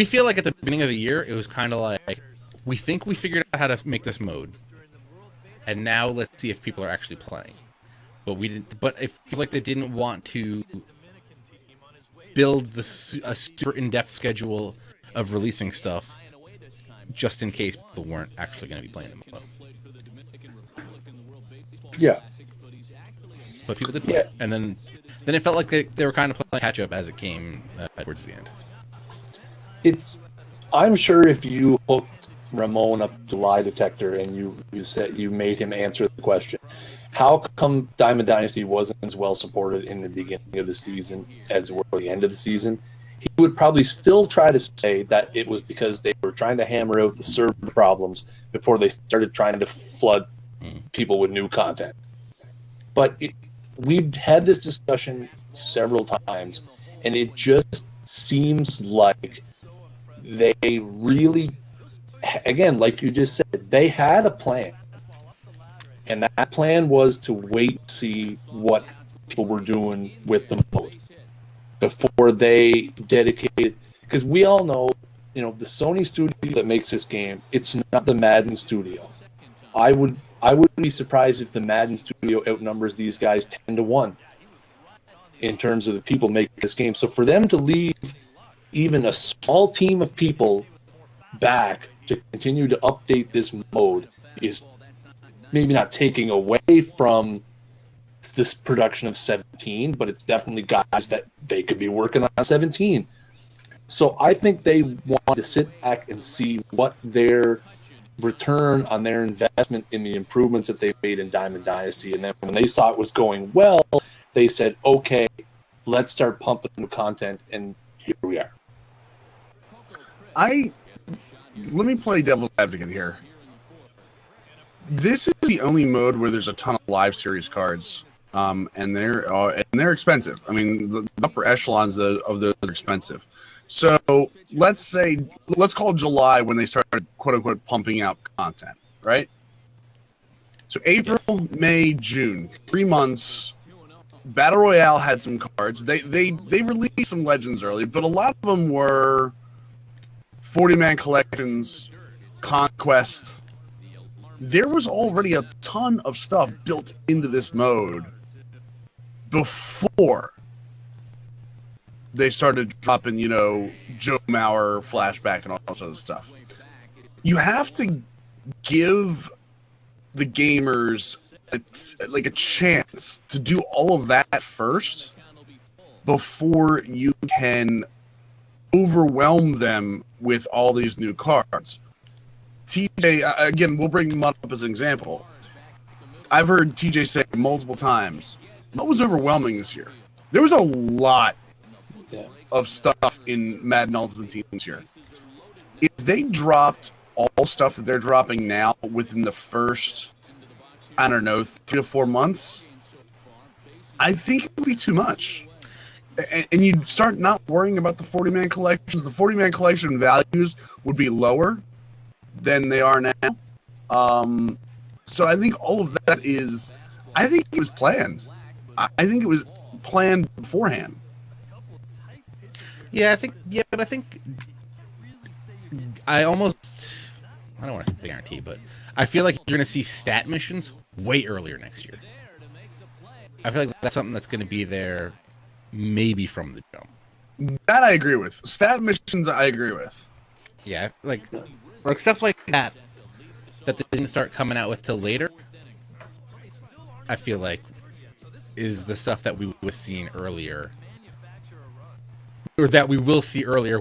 Speaker 1: feel like at the beginning of the year, it was kind of like, we think we figured out how to make this mode, and now let's see if people are actually playing. But we didn't. But it feels like they didn't want to build a super in-depth schedule of releasing stuff, just in case people weren't actually going to be playing them.
Speaker 3: Yeah.
Speaker 1: But people did play. Yeah. And then it felt like they were kind of playing catch up as it came towards the end.
Speaker 3: I'm sure if you hooked Ramon up to lie detector and you made him answer the question, how come Diamond Dynasty wasn't as well supported in the beginning of the season as it were at the end of the season, he would probably still try to say that it was because they were trying to hammer out the server problems before they started trying to flood people with new content. But we've had this discussion several times, and it just seems like they really, again, like you just said, they had a plan. And that plan was to wait to see what people were doing with the mode before they dedicated. Because we all know, the Sony studio that makes this game, it's not the Madden studio. I would be surprised if the Madden studio outnumbers these guys 10-1 in terms of the people making this game. So for them to leave even a small team of people back to continue to update this mode is maybe not taking away from this production of 17, but it's definitely guys that they could be working on 17. So I think they want to sit back and see what their return on their investment in the improvements that they made in Diamond Dynasty. And then when they saw it was going well, they said, okay, let's start pumping new content. And here we are.
Speaker 2: Let me play devil's advocate here. This is the only mode where there's a ton of live series cards, and they're expensive. I mean, the upper echelons of those are expensive. So let's call July when they started quote unquote pumping out content, right? So April, May, June, 3 months. Battle Royale had some cards. They released some Legends early, but a lot of them were 40-man collections, Conquest. There was already a ton of stuff built into this mode before they started dropping, Joe Mauer flashback and all this other stuff. You have to give the gamers a chance to do all of that first before you can overwhelm them with all these new cards. TJ, again, we'll bring him up as an example. I've heard TJ say multiple times, what was overwhelming this year? There was a lot of stuff in Madden Ultimate Team this year. If they dropped all stuff that they're dropping now within the first I don't know, 3 to 4 months, I think it would be too much. And you'd start not worrying about the 40-man collections. The 40-man collection values would be lower than they are now. So I think all of that is, I think it was planned. I think it was planned beforehand.
Speaker 1: Yeah, but I think I don't want to guarantee, but I feel like you're going to see stat missions way earlier next year. I feel like that's something that's going to be there maybe from the jump.
Speaker 2: That I agree with. Stat missions, I agree with.
Speaker 1: Yeah, like stuff like that they didn't start coming out with till later. I feel like is the stuff that we was seeing earlier, or that we will see earlier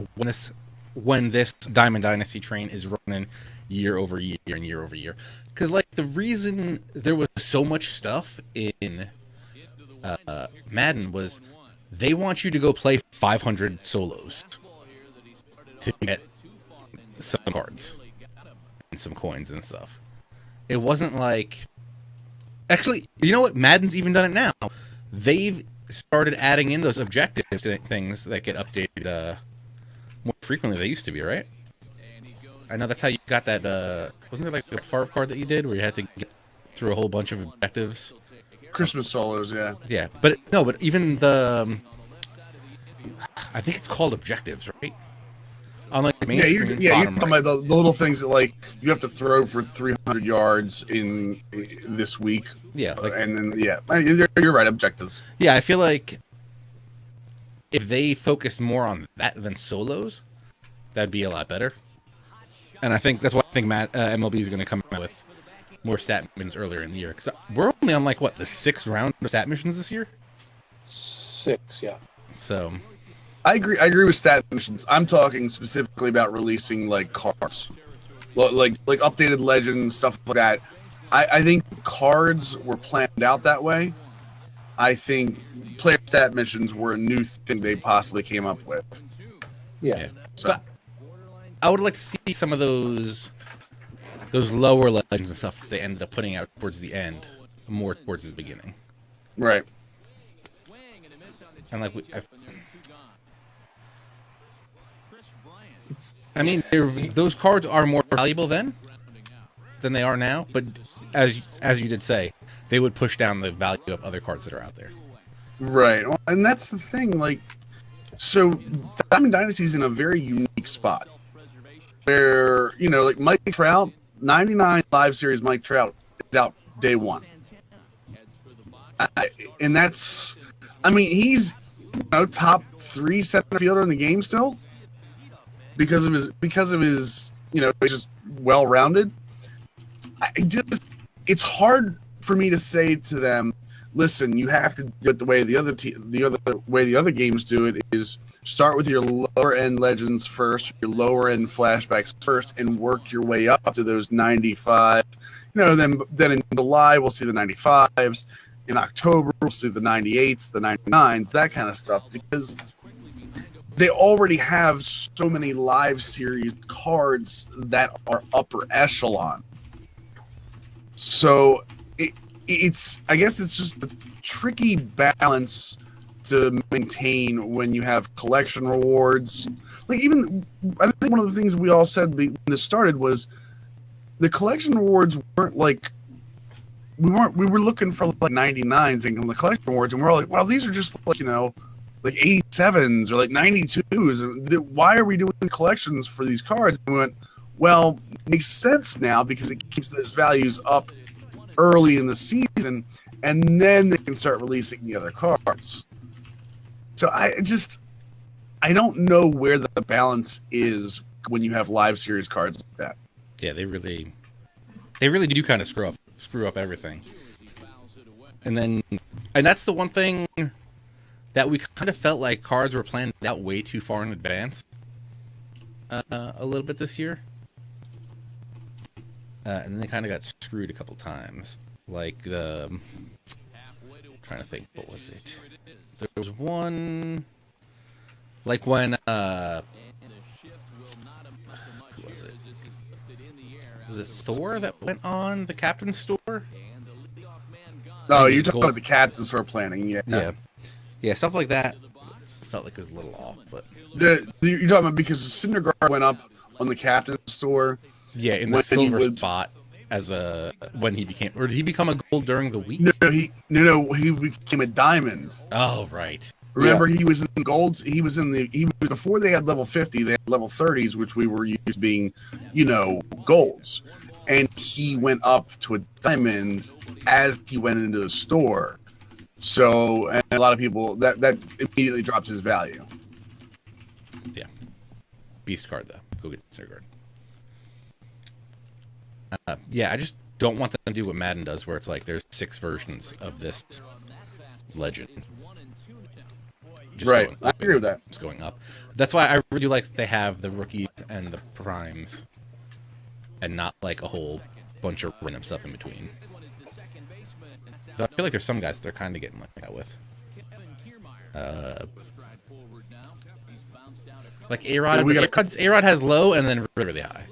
Speaker 1: when this Diamond Dynasty train is running year over year and year over year. Because like the reason there was so much stuff in Madden was they want you to go play 500 solos to get some cards and some coins and stuff. It wasn't like, actually, you know what? Madden's even done it now. They've started adding in those objectives to things that get updated more frequently than they used to be, right? I know that's how you got that. Wasn't there like a Favre card that you did where you had to get through a whole bunch of objectives?
Speaker 2: Christmas solos, yeah.
Speaker 1: Yeah, but even the, I think it's called objectives, right? On like the main screen,
Speaker 2: you're
Speaker 1: bottom
Speaker 2: talking
Speaker 1: right.
Speaker 2: about the little things that like you have to throw for 300 yards in this week.
Speaker 1: Yeah, like,
Speaker 2: and then you're right, objectives.
Speaker 1: Yeah, I feel like if they focused more on that than solos, that'd be a lot better. And I think that's why I think MLB is going to come out with more stat missions earlier in the year. Because we're only on like what, the 6th round of stat missions this year?
Speaker 3: 6, yeah.
Speaker 1: So
Speaker 2: I agree with stat missions. I'm talking specifically about releasing like cards, like updated legends, stuff like that. I think cards were planned out that way. I think player stat missions were a new thing they possibly came up with.
Speaker 3: Yeah.
Speaker 2: So.
Speaker 1: But I would like to see some of those lower legends and stuff they ended up putting out towards the end, more towards the beginning.
Speaker 2: Right.
Speaker 1: And like I mean, those cards are more valuable then than they are now. But as you did say, they would push down the value of other cards that are out there.
Speaker 2: Right, and that's the thing. Like, so Diamond Dynasty is in a very unique spot where like Mike Trout, 99 Live Series Mike Trout is out day one, and that's, I mean, he's top 3 center fielder in the game still because of his he's just well rounded. It's hard for me to say to them, listen, you have to do it the way the other games do it, is start with your lower end legends first, your lower end flashbacks first, and work your way up to those 95. Then in July we'll see the 95s. In October we'll see the 98s, the 99s, that kind of stuff, because they already have so many live series cards that are upper echelon. So I guess it's just a tricky balance to maintain when you have collection rewards. Like, even I think one of the things we all said when this started was the collection rewards weren't like, we were looking for like 99s in the collection rewards, and we're all like, well, these are just like like 87s or like 92s. Why are we doing collections for these cards? And we went, well, it makes sense now because it keeps those values up early in the season, and then they can start releasing the other cards. So I don't know where the balance is when you have live series cards like that.
Speaker 1: Yeah, they really do kind of screw up everything. And that's the one thing that we kind of felt like cards were planned out way too far in advance a little bit this year. And then they kind of got screwed a couple times. Like I'm trying to think, what was it? There was one, like when who was it? Was it Thor that went on the Captain's store
Speaker 2: Oh, you're talking about the captains for planning,
Speaker 1: yeah, stuff like that. Felt like it was a little off, but
Speaker 2: you're talking about because Syndergaard went up on the captain's store.
Speaker 1: Yeah, in the silver spot as when he became, or did he become a gold during the week?
Speaker 2: No, he became a diamond.
Speaker 1: Oh, right.
Speaker 2: Remember, he was in the golds. He was before they had level 50. They had level 30s, which we were used to being, golds. And he went up to a diamond as he went into the store. So, and a lot of people that immediately drops his value.
Speaker 1: Yeah, beast card though. Go get Syndergaard. Yeah, I just don't want them to do what Madden does, where it's like there's 6 versions of this legend.
Speaker 2: Right, I agree with that.
Speaker 1: It's going up. That's why I really like that they have the rookies and the primes, and not like a whole bunch of random stuff in between. So I feel like there's some guys they're kind of getting like that with. Like A-Rod. Yeah, A-Rod has low and then really, really high.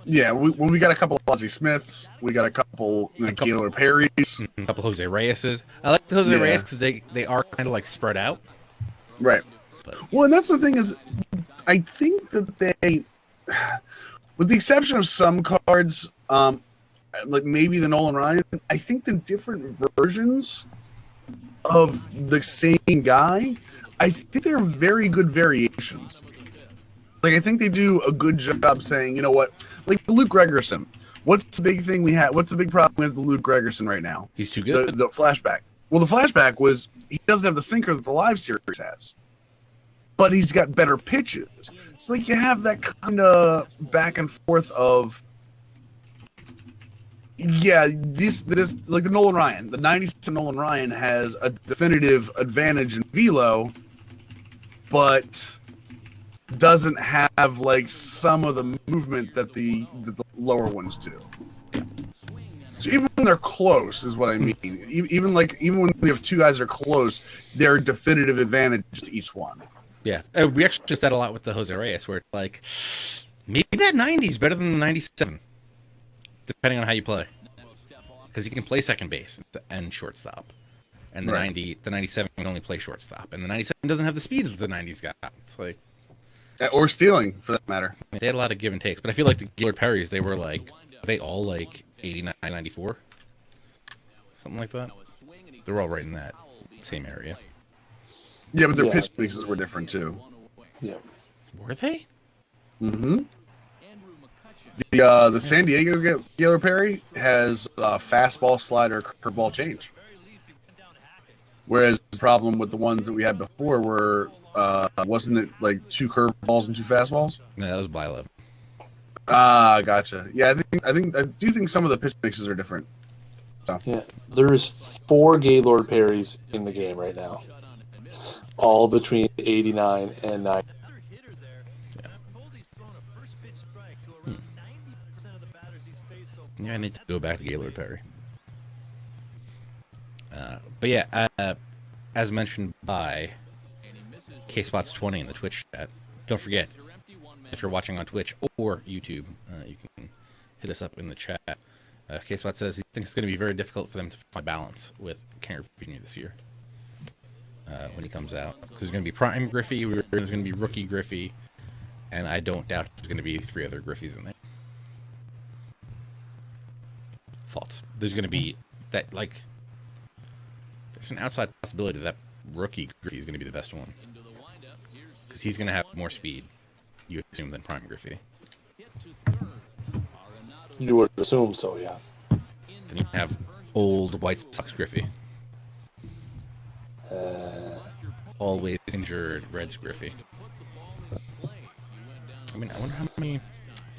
Speaker 2: Yeah, we got a couple of Ozzie Smiths. We got a couple Gaylor Perrys.
Speaker 1: A couple Jose Reyeses. I like the Jose Reyes because they are kind of like spread out.
Speaker 2: Right. Well, and that's the thing is, I think that they, with the exception of some cards, like maybe the Nolan Ryan, I think the different versions of the same guy, I think they're very good variations. Like, I think they do a good job saying, you know what, like Luke Gregerson. What's the big thing we have? What's the big problem with Luke Gregerson right now?
Speaker 1: He's too good.
Speaker 2: The flashback. Well, the flashback was he doesn't have the sinker that the live series has, but he's got better pitches. So like you have that kind of back and forth of, this like the Nolan Ryan, the 90s Nolan Ryan has a definitive advantage in velo, but doesn't have like some of the movement that the lower ones do. So even when they're close, is what I mean. Even when we have 2 guys that are close, they're definitive advantage to each one.
Speaker 1: Yeah, we actually just had a lot with the Jose Reyes, where it's like maybe that 90 is better than the 97, depending on how you play, because you can play second base and shortstop, and the 97 can only play shortstop, and the 97 doesn't have the speed that the 90's got. It's like,
Speaker 2: or stealing for that matter.
Speaker 1: They had a lot of give and takes, but I feel like the Gaylord Perrys, they were all like 89, 94, something like that. They're all right in that same area.
Speaker 2: Yeah, but their pitch mixes were different too.
Speaker 3: Yeah.
Speaker 1: Were they?
Speaker 2: Mm-hmm. The San Diego Gaylord Perry has fastball, slider, curveball, change. Whereas the problem with the ones that we had before were wasn't it like 2 curveballs and 2 fastballs?
Speaker 1: No, that was Blylev.
Speaker 2: Gotcha. Yeah, I do think some of the pitch mixes are different. So.
Speaker 3: Yeah, there's 4 Gaylord Perrys in the game right now, all between 89 and 90.
Speaker 1: Yeah, I need to go back to Gaylord Perry. But yeah, as mentioned by KSpots20 in the Twitch chat, don't forget, if you're watching on Twitch or YouTube, you can hit us up in the chat. KSpot says he thinks it's going to be very difficult for them to find balance with Kenny Jr. this year when he comes out. Because there's going to be Prime Griffey, there's going to be Rookie Griffey, and I don't doubt there's going to be 3 other Griffies in there. Thoughts? There's going to be that, like, there's an outside possibility that Rookie Griffey is going to be the best one. Because he's going to have more speed, you assume, than Prime Griffey.
Speaker 3: You would assume so, yeah.
Speaker 1: Then you have old White Sox Griffey. Always injured Reds Griffey. I mean, I wonder how many.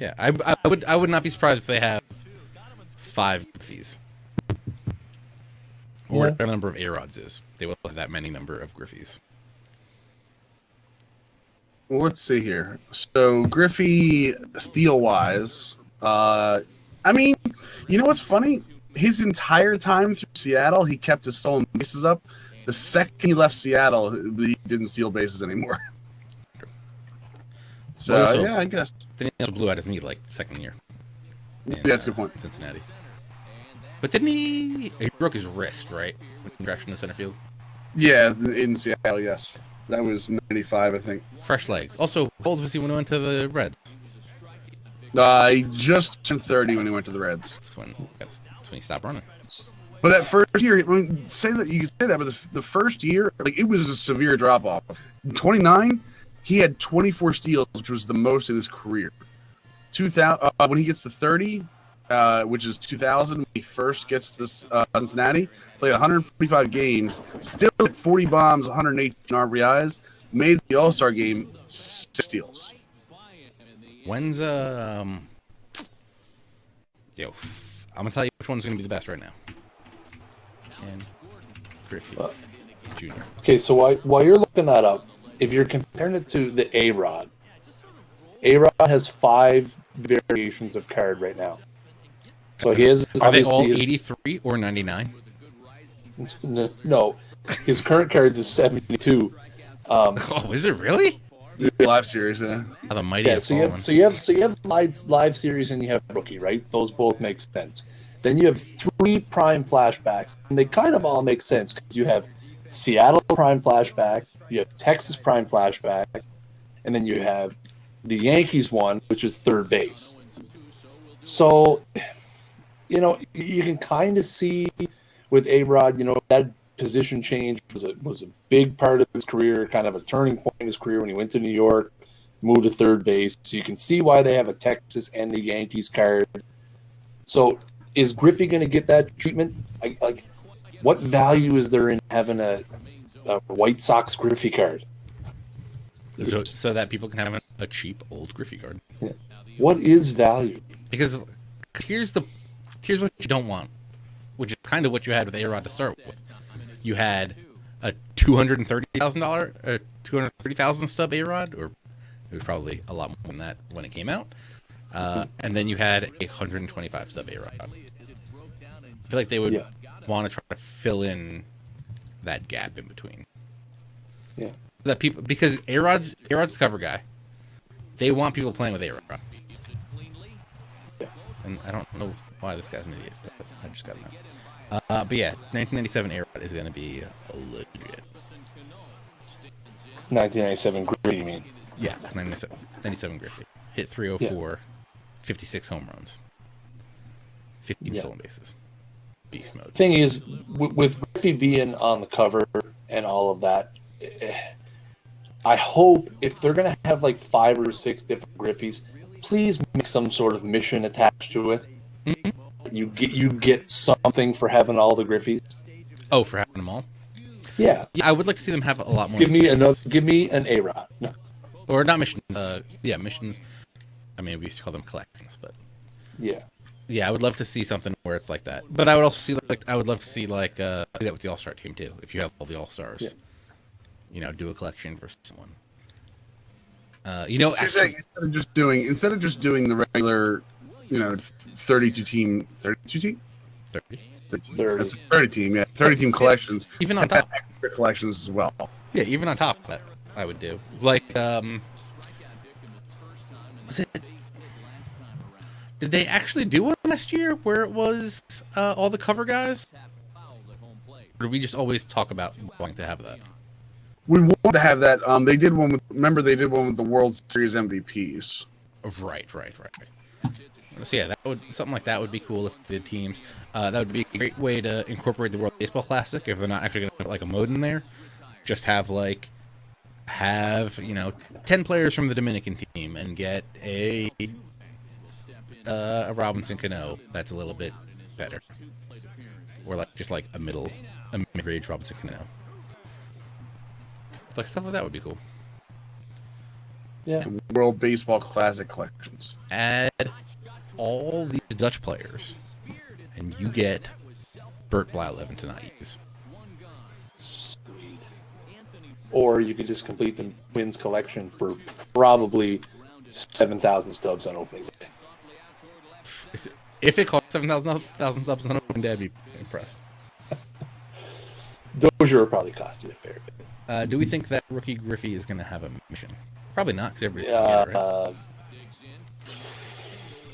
Speaker 1: Yeah, I would not be surprised if they have 5 Griffies. Or whatever the number of A-Rods is. They will have that many number of Griffies.
Speaker 2: Well, let's see here. So, Griffey, steel-wise, I mean, you know what's funny? His entire time through Seattle, he kept his stolen bases up. The second he left Seattle, he didn't steal bases anymore. So,
Speaker 1: also,
Speaker 2: yeah, I guess.
Speaker 1: Then he also blew out his knee, like, second year.
Speaker 2: Yeah, that's a good point.
Speaker 1: Cincinnati. But didn't he broke his wrist, right? When he crashed in the center field.
Speaker 2: Yeah, in Seattle, yes. That was 95, I think.
Speaker 1: Fresh legs. Also, how old was he when he went to the Reds?
Speaker 2: He just turned 30 when he went to the Reds.
Speaker 1: That's when he stopped running.
Speaker 2: But that first year, you can say that, but the first year, like, it was a severe drop off. 29, he had 24 steals, which was the most in his career. 2000, when he gets to 30, which is 2000, when he first gets to Cincinnati, played 145 games, still had 40 bombs, 118 RBIs, made the All-Star game, 6 steals.
Speaker 1: When's I'm gonna tell you which one's gonna be the best right now. Ken Griffey Jr.
Speaker 3: Okay, so while you're looking that up, if you're comparing it to the A-Rod has 5 variations of card right now. So his
Speaker 1: are they all 83 or 99?
Speaker 3: No, his current cards is 72.
Speaker 1: Oh, is it really?
Speaker 2: Live series, yeah.
Speaker 1: Oh, the mighty have fallen.
Speaker 3: So you have live series and you have rookie, right? Those both make sense. Then you have 3 prime flashbacks, and they kind of all make sense because you have Seattle prime flashback, you have Texas prime flashback, and then you have the Yankees one, which is third base. So, you can kind of see with A-Rod, that position change was a big part of his career, kind of a turning point in his career when he went to New York, moved to third base. So you can see why they have a Texas and the Yankees card. So is Griffey going to get that treatment? Like, what value is there in having a White Sox Griffey card?
Speaker 1: So that people can have a cheap old Griffey card.
Speaker 3: Yeah. What is value?
Speaker 1: Because here's what you don't want, which is kind of what you had with A-Rod to start with. You had a $230,000, $230,000 stub A-Rod, or it was probably a lot more than that when it came out. And then you had a 125 stub A-Rod. I feel like they would want to try to fill in that gap in between.
Speaker 3: Yeah.
Speaker 1: That people, because A-Rod's the cover guy. They want people playing with A-Rod. And I don't know why this guy's an idiot, but I just got to know. But yeah, 1997 A-Rod is going to be legit.
Speaker 3: 1997 Griffey, you mean?
Speaker 1: Yeah, 97 Griffey. Hit 304, 56 home runs, 15 stolen bases. Beast mode.
Speaker 3: Thing is, with Griffey being on the cover and all of that, I hope if they're going to have like 5 or 6 different Griffies, please make some sort of mission attached to it. Mm-hmm. You get something for having all the Griffies.
Speaker 1: Oh, for having them all?
Speaker 3: Yeah.
Speaker 1: I would like to see them have a lot more.
Speaker 3: Give me an A-Rod. No.
Speaker 1: Or not missions. Missions. I mean, we used to call them collections, but yeah, I would love to see something where it's like that. But I would also see I would love to see do that with the All-Star team too. If you have all the All-Stars, do a collection for someone. Actually,
Speaker 2: instead of just doing the regular, 32 team. 30 team, 30 team collections.
Speaker 1: Even on top,
Speaker 2: collections as well.
Speaker 1: Yeah, even on top of that, I would do did they actually do one last year where it was all the cover guys? Or did we just always talk about wanting to have that?
Speaker 2: We wanted to have that. They did one with the World Series MVPs.
Speaker 1: Right. So yeah, something like that would be cool if they did teams. That would be a great way to incorporate the World Baseball Classic if they're not actually going to put a mode in there. Just have 10 players from the Dominican team and get a Robinson Cano that's a little bit better, or a mid-range Robinson Cano. Stuff like that would be cool.
Speaker 3: Yeah.
Speaker 2: The World Baseball Classic collections.
Speaker 1: Add all these Dutch players, and you get Bert Blyleven to not use.
Speaker 3: Sweet. Or you could just complete the Twins collection for probably 7,000 stubs on opening day.
Speaker 1: If it costs 7,000 stubs on opening day, I'd be impressed.
Speaker 3: Dozier will probably cost you a fair bit.
Speaker 1: Do we think that rookie Griffey is going to have a mission? Probably not, because everybody gets it, right?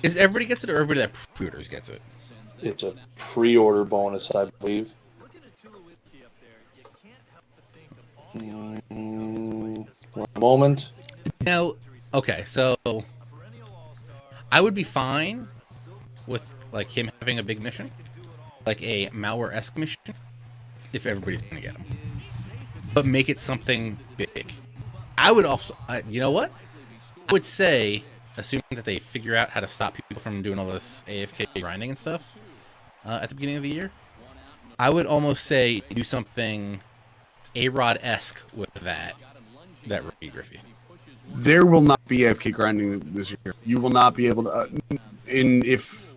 Speaker 1: Is everybody gets it, or everybody that pre-orders gets it?
Speaker 3: It's a pre-order bonus, I believe. One moment.
Speaker 1: Now, okay, so I would be fine with like him having a big mission, like a malware-esque mission, if everybody's gonna get him. But make it something big. I would also, you know what? I would say, assuming that they figure out how to stop people from doing all this AFK grinding and stuff at the beginning of the year, I would almost say do something A-Rod-esque with that Ricky Griffey.
Speaker 2: There will not be AFK grinding this year. You will not be able to. If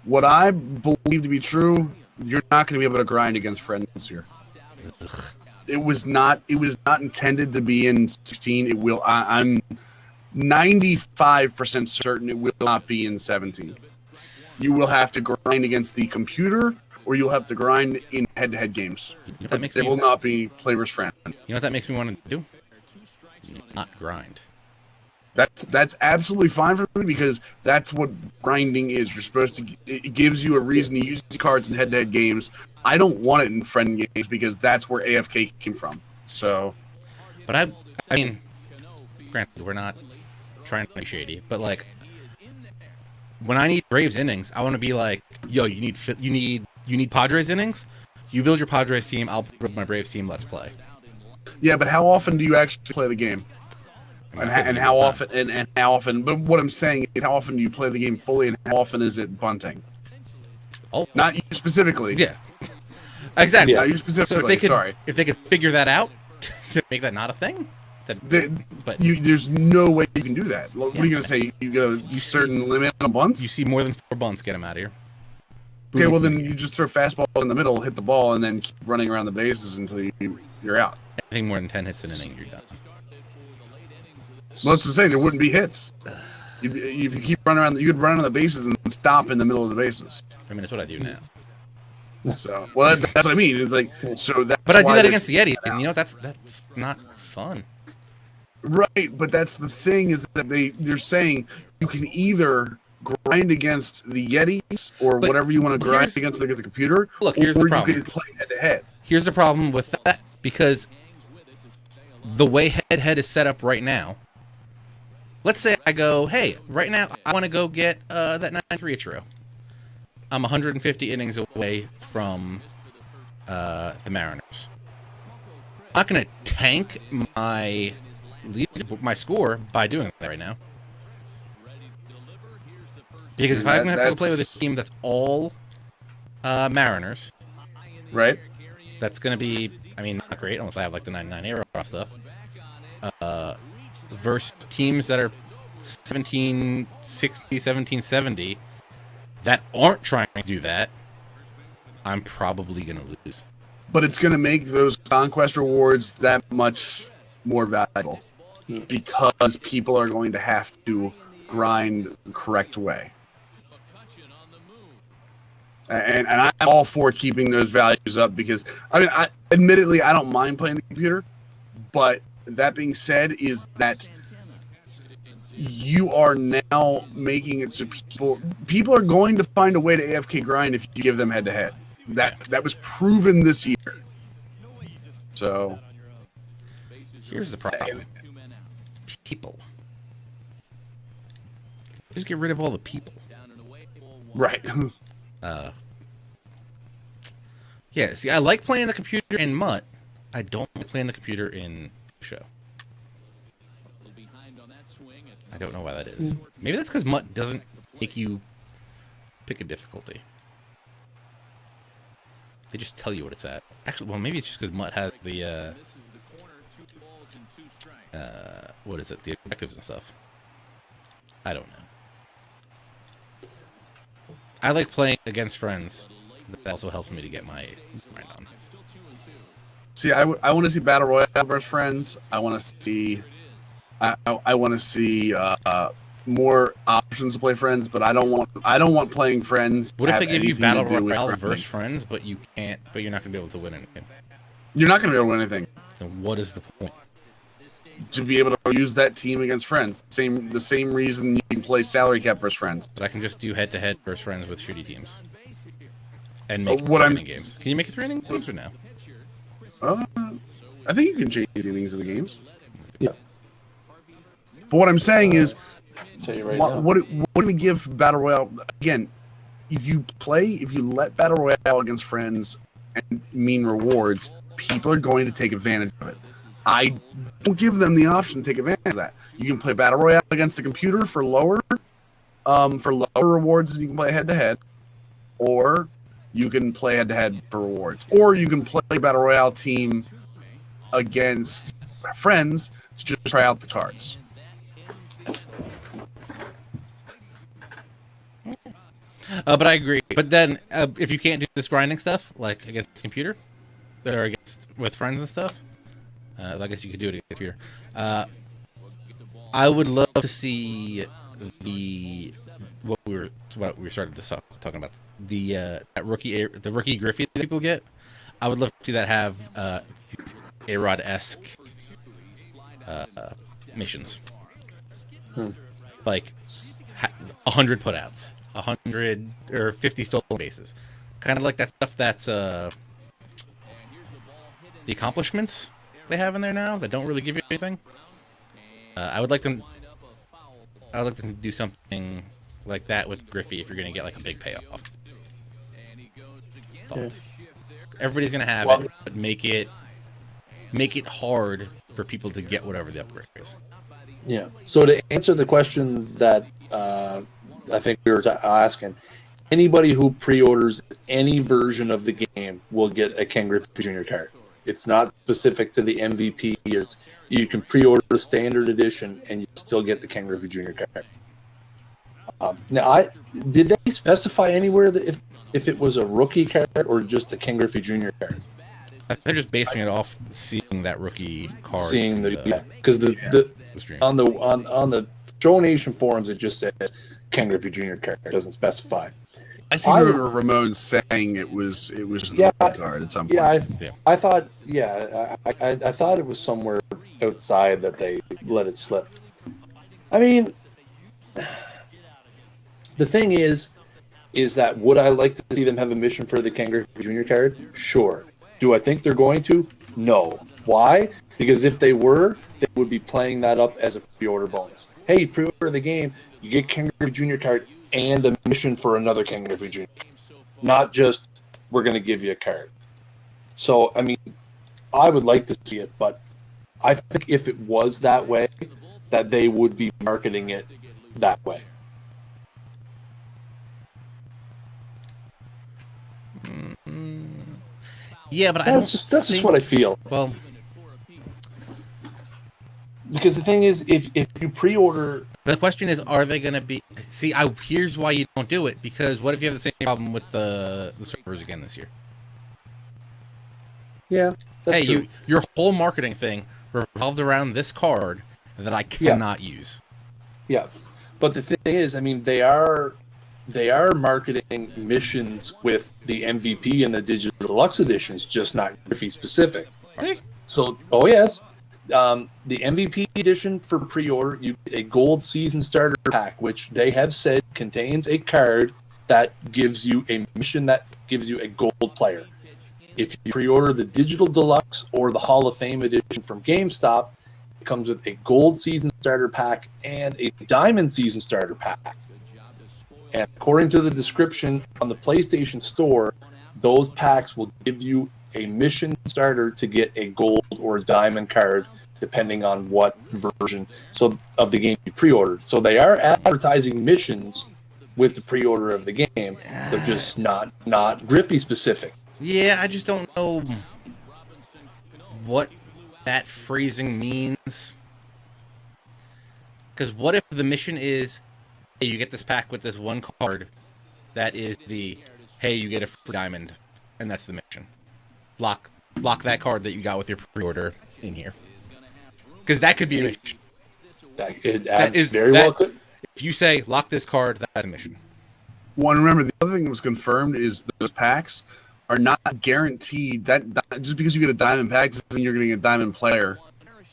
Speaker 2: what I believe to be true, you're not going to be able to grind against friends this year.
Speaker 1: Ugh.
Speaker 2: It was not intended to be in 16. It will. I'm 95% certain it will not be in 17. You will have to grind against the computer, or you'll have to grind in head-to-head games.
Speaker 1: You know
Speaker 2: It will not be play versus friend.
Speaker 1: You know what that makes me want to do? Not grind.
Speaker 2: That's absolutely fine for me, because that's what grinding is. You're supposed to. It gives you a reason to use the cards in head-to-head games. I don't want it in friend games because that's where AFK came from. So,
Speaker 1: But I mean, granted, we're not trying to be shady, but like, when I need Braves innings, I want to be like, yo, you need Padres innings. You build your Padres team. I'll build my Braves team. Let's play.
Speaker 2: yeah, but how often do you actually play the game? And how often? And how often? But what I'm saying is, how often do you play the game fully, and how often is it bunting?
Speaker 1: Oh,
Speaker 2: Not you specifically.
Speaker 1: yeah, exactly.
Speaker 2: Not you specifically.
Speaker 1: If they could figure that out to make that not a thing, then
Speaker 2: there's no way you can do that. What are you gonna say? You get a certain limit on bunts?
Speaker 1: You see more than 4 bunts, get them out of here.
Speaker 2: Okay, well then you just throw fastball in the middle, hit the ball, and then keep running around the bases until you're out.
Speaker 1: Anything more than 10 hits an inning, you're done.
Speaker 2: Well, that's to say there wouldn't be hits. If you keep running around, you could run on the bases and stop in the middle of the bases.
Speaker 1: I mean, that's what I do now.
Speaker 2: So, well, that's what I mean. It's like, so that.
Speaker 1: But I do that against the Yeti, and you know that's not fun.
Speaker 2: Right, but that's the thing, is that they're saying you can either grind against the Yetis or whatever you want to grind against the computer.
Speaker 1: Look, here's the problem.
Speaker 2: Or you can play head to head.
Speaker 1: Here's the problem with that, because the way head-to-head is set up right now. Let's say I go, hey, right now I want to go get that 93 Ichiro. I'm 150 innings away from the Mariners. I'm not going to tank my score by doing that right now. Because if I'm going to have to go play with a team that's all Mariners,
Speaker 2: right?
Speaker 1: That's going to be, I mean, not great unless I have like the 99 arrow stuff. Versus teams that are 1760, 1770 that aren't trying to do that, I'm probably going to lose.
Speaker 2: But it's going to make those conquest rewards that much more valuable, because people are going to have to grind the correct way. And I'm all for keeping those values up, because, I mean, admittedly, I don't mind playing the computer, but that being said, is that you are now making it so people are going to find a way to AFK grind if you give them head-to-head. That was proven this year. So
Speaker 1: here's the problem. People. Just get rid of all the people.
Speaker 2: Right.
Speaker 1: Yeah, see, I like playing the computer in Mutt. I don't like playing the computer in Show. I don't know why that is. Maybe that's because Mutt doesn't make you pick a difficulty. They just tell you what it's at. Actually, well, maybe it's just because Mutt has the, what is it? The objectives and stuff. I don't know. I like playing against friends. That also helps me to get my grind on.
Speaker 2: See, I want to see Battle Royale versus friends. I want to see... I want to see more options to play friends, but I don't want playing friends.
Speaker 1: What if they give you Battle Royale versus friends, but you're not going to be able to win anything?
Speaker 2: You're not going to be able to win anything.
Speaker 1: Then what is the point?
Speaker 2: To be able to use that team against friends. The same reason you can play salary cap versus friends.
Speaker 1: But I can just do head-to-head versus friends with shitty teams. and make
Speaker 2: what I'm
Speaker 1: three-inning games. Can you make it 3-inning games or no?
Speaker 2: I think you can change the innings of the games.
Speaker 3: Yeah.
Speaker 2: But what I'm saying is,
Speaker 3: Tell you right
Speaker 2: what do we give Battle Royale again? If you let Battle Royale against friends and mean rewards, people are going to take advantage of it. I don't give them the option to take advantage of that. You can play Battle Royale against the computer for lower rewards, and you can play head to head, or you can play head to head for rewards, or you can play Battle Royale team against friends to just try out the cards.
Speaker 1: But I agree. But then, if you can't do this grinding stuff, like against the computer, or with friends and stuff, I guess you could do it against the computer. I would love to see what we started this talking about, the rookie Griffey that people get. I would love to see that have A-Rod-esque missions, like 100 putouts, 100 or 50 stolen bases, kind of like that stuff that's the accomplishments they have in there now that don't really give you anything. I would like them to do something like that with Griffey if you're going to get like a big payoff. Thoughts? Everybody's going to have it, but make it hard for people to get whatever the upgrade is.
Speaker 3: Yeah. So to answer the question that I think we were asking, anybody who pre-orders any version of the game will get a Ken Griffey Jr. card. It's not specific to the MVP. You can pre-order the standard edition and you still get the Ken Griffey Jr. card. Now, did they specify anywhere that if it was a rookie card or just a Ken Griffey Jr. card?
Speaker 1: They're just basing it off seeing that rookie card.
Speaker 3: Because on the Joe Nation forums it just says Ken Griffey Jr. card. It doesn't specify.
Speaker 2: I seem to remember Ramon saying it was the card at some point.
Speaker 3: I thought I thought it was somewhere outside that they let it slip. I mean, the thing is that would I like to see them have a mission for the Ken Griffey Jr. card? Sure. Do I think they're going to? No. Why? Because if they were, they would be playing that up as a pre-order bonus. Hey, pre-order the game, you get Ken Griffey Jr. card and a mission for another Ken Griffey Jr. Not just, we're going to give you a card. So, I mean, I would like to see it, but I think if it was that way, that they would be marketing it that way.
Speaker 1: Yeah, but
Speaker 3: that's just what I feel.
Speaker 1: Well,
Speaker 3: because the thing is, if you pre-order,
Speaker 1: the question is, are they going to be? See, here's why you don't do it. Because what if you have the same problem with the servers again this year?
Speaker 3: Yeah, that's true.
Speaker 1: Your whole marketing thing revolves around this card that I cannot use.
Speaker 3: Yeah, but the thing is, I mean, they are marketing missions with the MVP and the Digital Deluxe editions, just not Griffey specific.
Speaker 1: Really?
Speaker 3: So, oh yes, the MVP edition for pre-order, you get a gold season starter pack, which they have said contains a card that gives you a mission that gives you a gold player. If you pre-order the Digital Deluxe or the Hall of Fame edition from GameStop, it comes with a gold season starter pack and a diamond season starter pack. And according to the description on the PlayStation Store, those packs will give you a mission starter to get a gold or a diamond card, depending on what version of the game you pre-ordered. So they are advertising missions with the pre-order of the game. They're just not Griffey specific.
Speaker 1: Yeah, I just don't know what that phrasing means. Because what if the mission is, hey, you get this pack with this one card that is hey, you get a free diamond, and that's the mission. Lock that card that you got with your pre-order in here. Because that could be a mission.
Speaker 3: That is very well could.
Speaker 1: If you say, lock this card, that's a mission.
Speaker 2: Well, remember, the other thing that was confirmed is those packs are not guaranteed. That just because you get a diamond pack doesn't mean you're going to get a diamond player.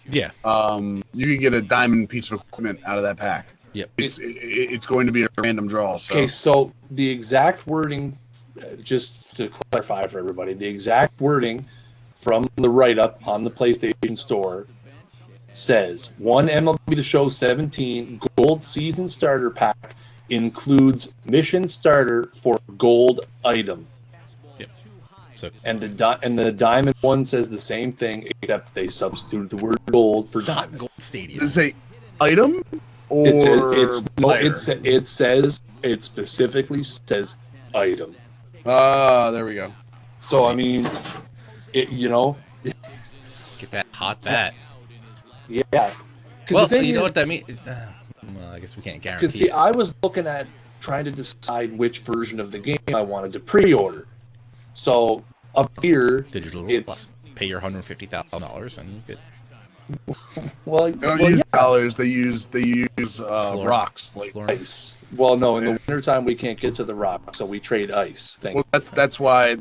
Speaker 1: Yeah.
Speaker 2: You can get a diamond piece of equipment out of that pack.
Speaker 1: Yep.
Speaker 2: It's going to be a random draw. So.
Speaker 3: Okay, so the exact wording, just to clarify for everybody, the exact wording from the write-up on the PlayStation Store says, one MLB The Show 17 Gold Season Starter Pack includes Mission Starter for Gold item.
Speaker 1: Yep. So,
Speaker 3: And the Diamond one says the same thing, except they substitute the word gold for
Speaker 1: Hot
Speaker 3: diamond.
Speaker 1: Gold Stadium.
Speaker 2: Does it say item or
Speaker 3: It specifically says item.
Speaker 2: There we go.
Speaker 3: So I mean,
Speaker 1: Get that hot bat.
Speaker 3: yeah.
Speaker 1: Well, you know what that means? Well, I guess we can't guarantee.
Speaker 3: Because see, I was looking at trying to decide which version of the game I wanted to pre-order. So up here,
Speaker 1: Digital.
Speaker 3: it's
Speaker 1: pay your $150,000 and you get.
Speaker 2: They don't use dollars. They use rocks. Like
Speaker 3: ice. Well, no, in the wintertime we can't get to the rock, so we trade ice.
Speaker 2: that's why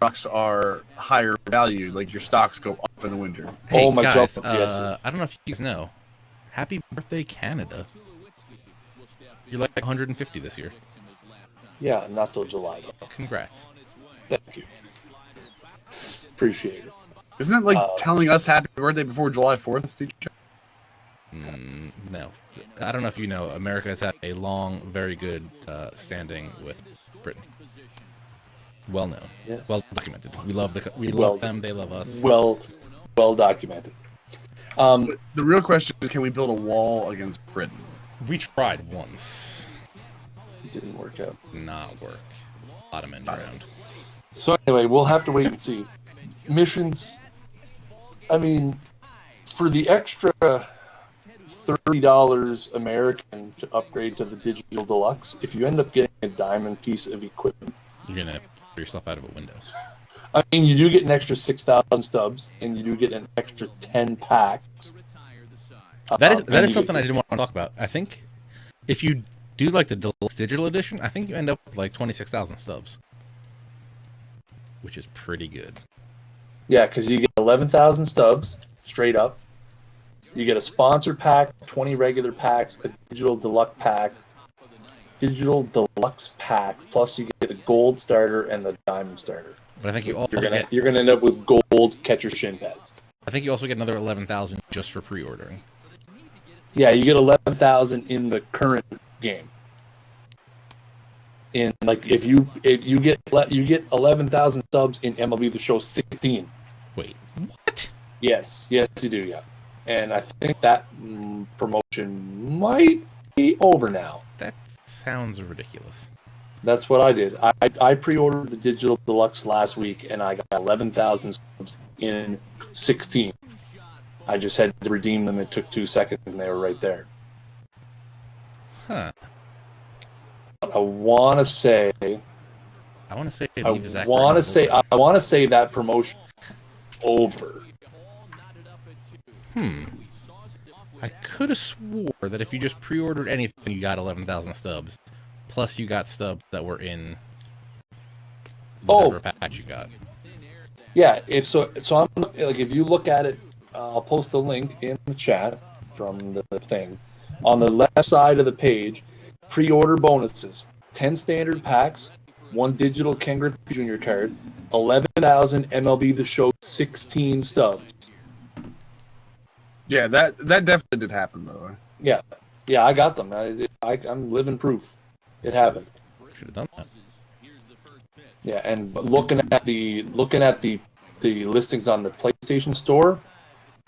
Speaker 2: rocks are higher value. Like your stocks go up in the winter.
Speaker 1: Hey,
Speaker 3: my
Speaker 1: guys,
Speaker 3: yes.
Speaker 1: I don't know if you guys know. Happy birthday, Canada! You're like 150 this year.
Speaker 3: Yeah, not till July though.
Speaker 1: Congrats.
Speaker 3: Thank you. Appreciate it.
Speaker 2: Isn't that like telling us happy birthday before July 4th, teacher?
Speaker 1: No. I don't know if you know, America has had a long, very good standing with Britain. Well known.
Speaker 3: Yes.
Speaker 1: Well documented. We love them, they love us.
Speaker 3: Well documented.
Speaker 2: The real question is, can we build a wall against Britain?
Speaker 1: We tried once.
Speaker 3: It didn't work out.
Speaker 1: Not work. A lot of men drowned.
Speaker 3: So anyway, we'll have to wait and see. Missions, I mean, for the extra $30 American to upgrade to the Digital Deluxe, if you end up getting a diamond piece of equipment,
Speaker 1: You're going to throw yourself out of a window.
Speaker 3: I mean, you do get an extra 6,000 stubs, and you do get an extra 10 packs.
Speaker 1: That is something I didn't want to talk about. I think if you do like the Deluxe Digital Edition, I think you end up with like 26,000 stubs, which is pretty good.
Speaker 3: Yeah, because you get 11,000 stubs straight up. You get a sponsor pack, 20 regular packs, a digital deluxe pack, plus you get the gold starter and the diamond starter.
Speaker 1: But I think you also
Speaker 3: you're gonna end up with gold catcher shin pads.
Speaker 1: I think you also get another 11,000 just for pre-ordering.
Speaker 3: Yeah, you get 11,000 in the current game. In like if you get 11,000 subs in MLB The Show 16.
Speaker 1: Wait, what?
Speaker 3: Yes, you do, yeah. And I think that promotion might be over now.
Speaker 1: That sounds ridiculous.
Speaker 3: That's what I did. I pre-ordered the Digital Deluxe last week, and I got 11,000 subs in 16. I just had to redeem them. It took 2 seconds, and they were right there.
Speaker 1: Huh.
Speaker 3: I want to say that promotion over.
Speaker 1: I could have swore that if you just pre-ordered anything, you got 11,000 stubs. Plus, you got stubs that were in whatever patch you got.
Speaker 3: Yeah, if I'm like, if you look at it, I'll post the link in the chat from the thing. On the left side of the page, pre-order bonuses: 10 standard packs, 1 digital Ken Griffey Jr. card, 11,000 MLB The Show 16 stubs.
Speaker 2: Yeah, that definitely did happen, by the way.
Speaker 3: Yeah, I got them. I'm living proof. It happened.
Speaker 1: Should have done that.
Speaker 3: Yeah, and looking at the listings on the PlayStation Store,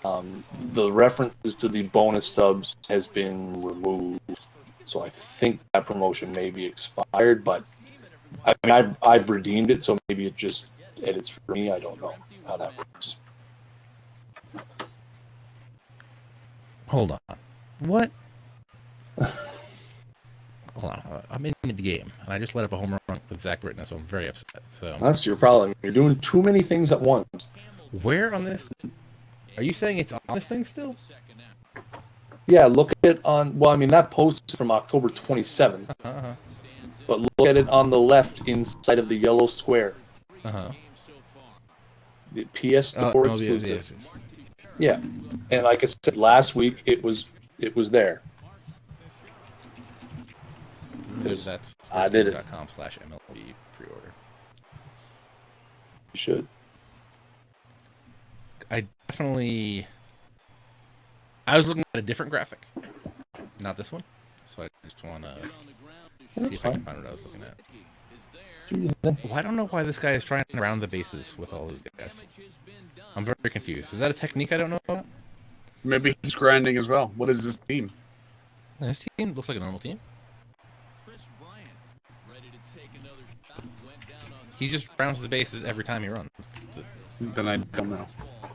Speaker 3: the references to the bonus stubs has been removed. So I think that promotion may be expired, but I mean, I've redeemed it, so maybe it just edits for me. I don't know how that works.
Speaker 1: Hold on. What? Hold on. I'm in the game, and I just let up a home run with Zach Britton, so I'm very upset. So
Speaker 3: that's your problem. You're doing too many things at once.
Speaker 1: Where on this? Are you saying it's on this thing still?
Speaker 3: Yeah, look at it on. Well, I mean, that post is from October 27th. But look at it on the left inside of the yellow square. The PS Store exclusive. Yeah, and like I said last week, it was there.
Speaker 1: That's
Speaker 3: I did it.
Speaker 1: .com/MLB pre-order.
Speaker 3: should.
Speaker 1: I was looking at a different graphic, not this one. So I just want to see if I can find what I was looking at. Well, I don't know why this guy is trying to round the bases with all these guys. I'm very confused. Is that a technique I don't know about?
Speaker 2: Maybe he's grinding as well. What is this team?
Speaker 1: This team looks like a normal team. He just rounds the bases every time he runs.
Speaker 2: Then I don't know.
Speaker 1: I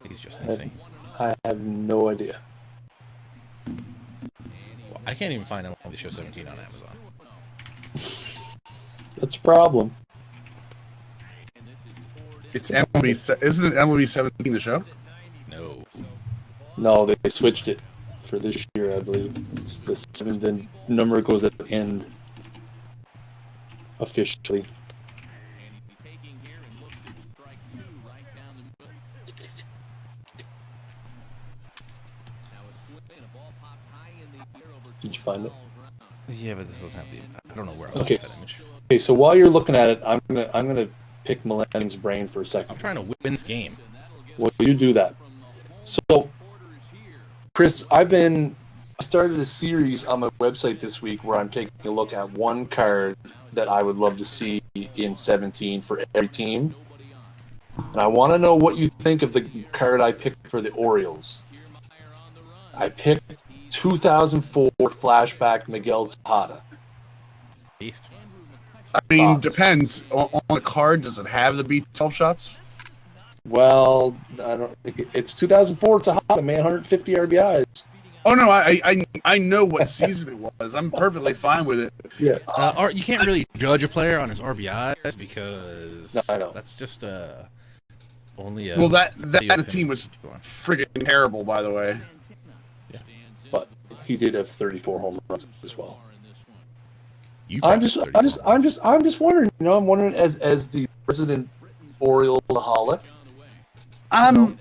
Speaker 1: think he's just insane.
Speaker 3: I have no idea.
Speaker 1: Well, I can't even find MLB Show 17 on Amazon.
Speaker 3: That's a problem.
Speaker 2: It's MLB. Isn't it MLB 17 the show?
Speaker 1: No.
Speaker 3: No, they switched it for this year, I believe. It's the 7th, the number goes at the end officially. Did you find it?
Speaker 1: Yeah, but this doesn't have the. I don't know where I
Speaker 3: Okay.
Speaker 1: that image.
Speaker 3: Okay, so while you're looking at it, I'm gonna pick Millennium's brain for a second.
Speaker 1: I'm trying to win this game.
Speaker 3: Well, you do that. So, Chris, I started a series on my website this week where I'm taking a look at one card that I would love to see in 17 for every team. And I want to know what you think of the card I picked for the Orioles. I picked 2004 flashback Miguel Tejada.
Speaker 1: Beast.
Speaker 2: I mean,
Speaker 3: Thoughts?
Speaker 2: depends on the card. Does it have the B12 shots?
Speaker 3: Well, I don't think it's 2004 Tejada, man, 150 RBIs.
Speaker 2: Oh no, I know what season it was. I'm perfectly fine with it.
Speaker 3: Yeah.
Speaker 1: You can't really judge a player on his RBIs because
Speaker 3: No, I know.
Speaker 1: that's just only a.
Speaker 2: Well, that
Speaker 1: opinion.
Speaker 2: team was friggin' terrible, by the way.
Speaker 3: But he did have 34 home runs as well.
Speaker 1: You
Speaker 3: I'm
Speaker 1: probably
Speaker 3: just wondering. You know, I'm wondering as the resident Oriole-aholic.
Speaker 2: I'm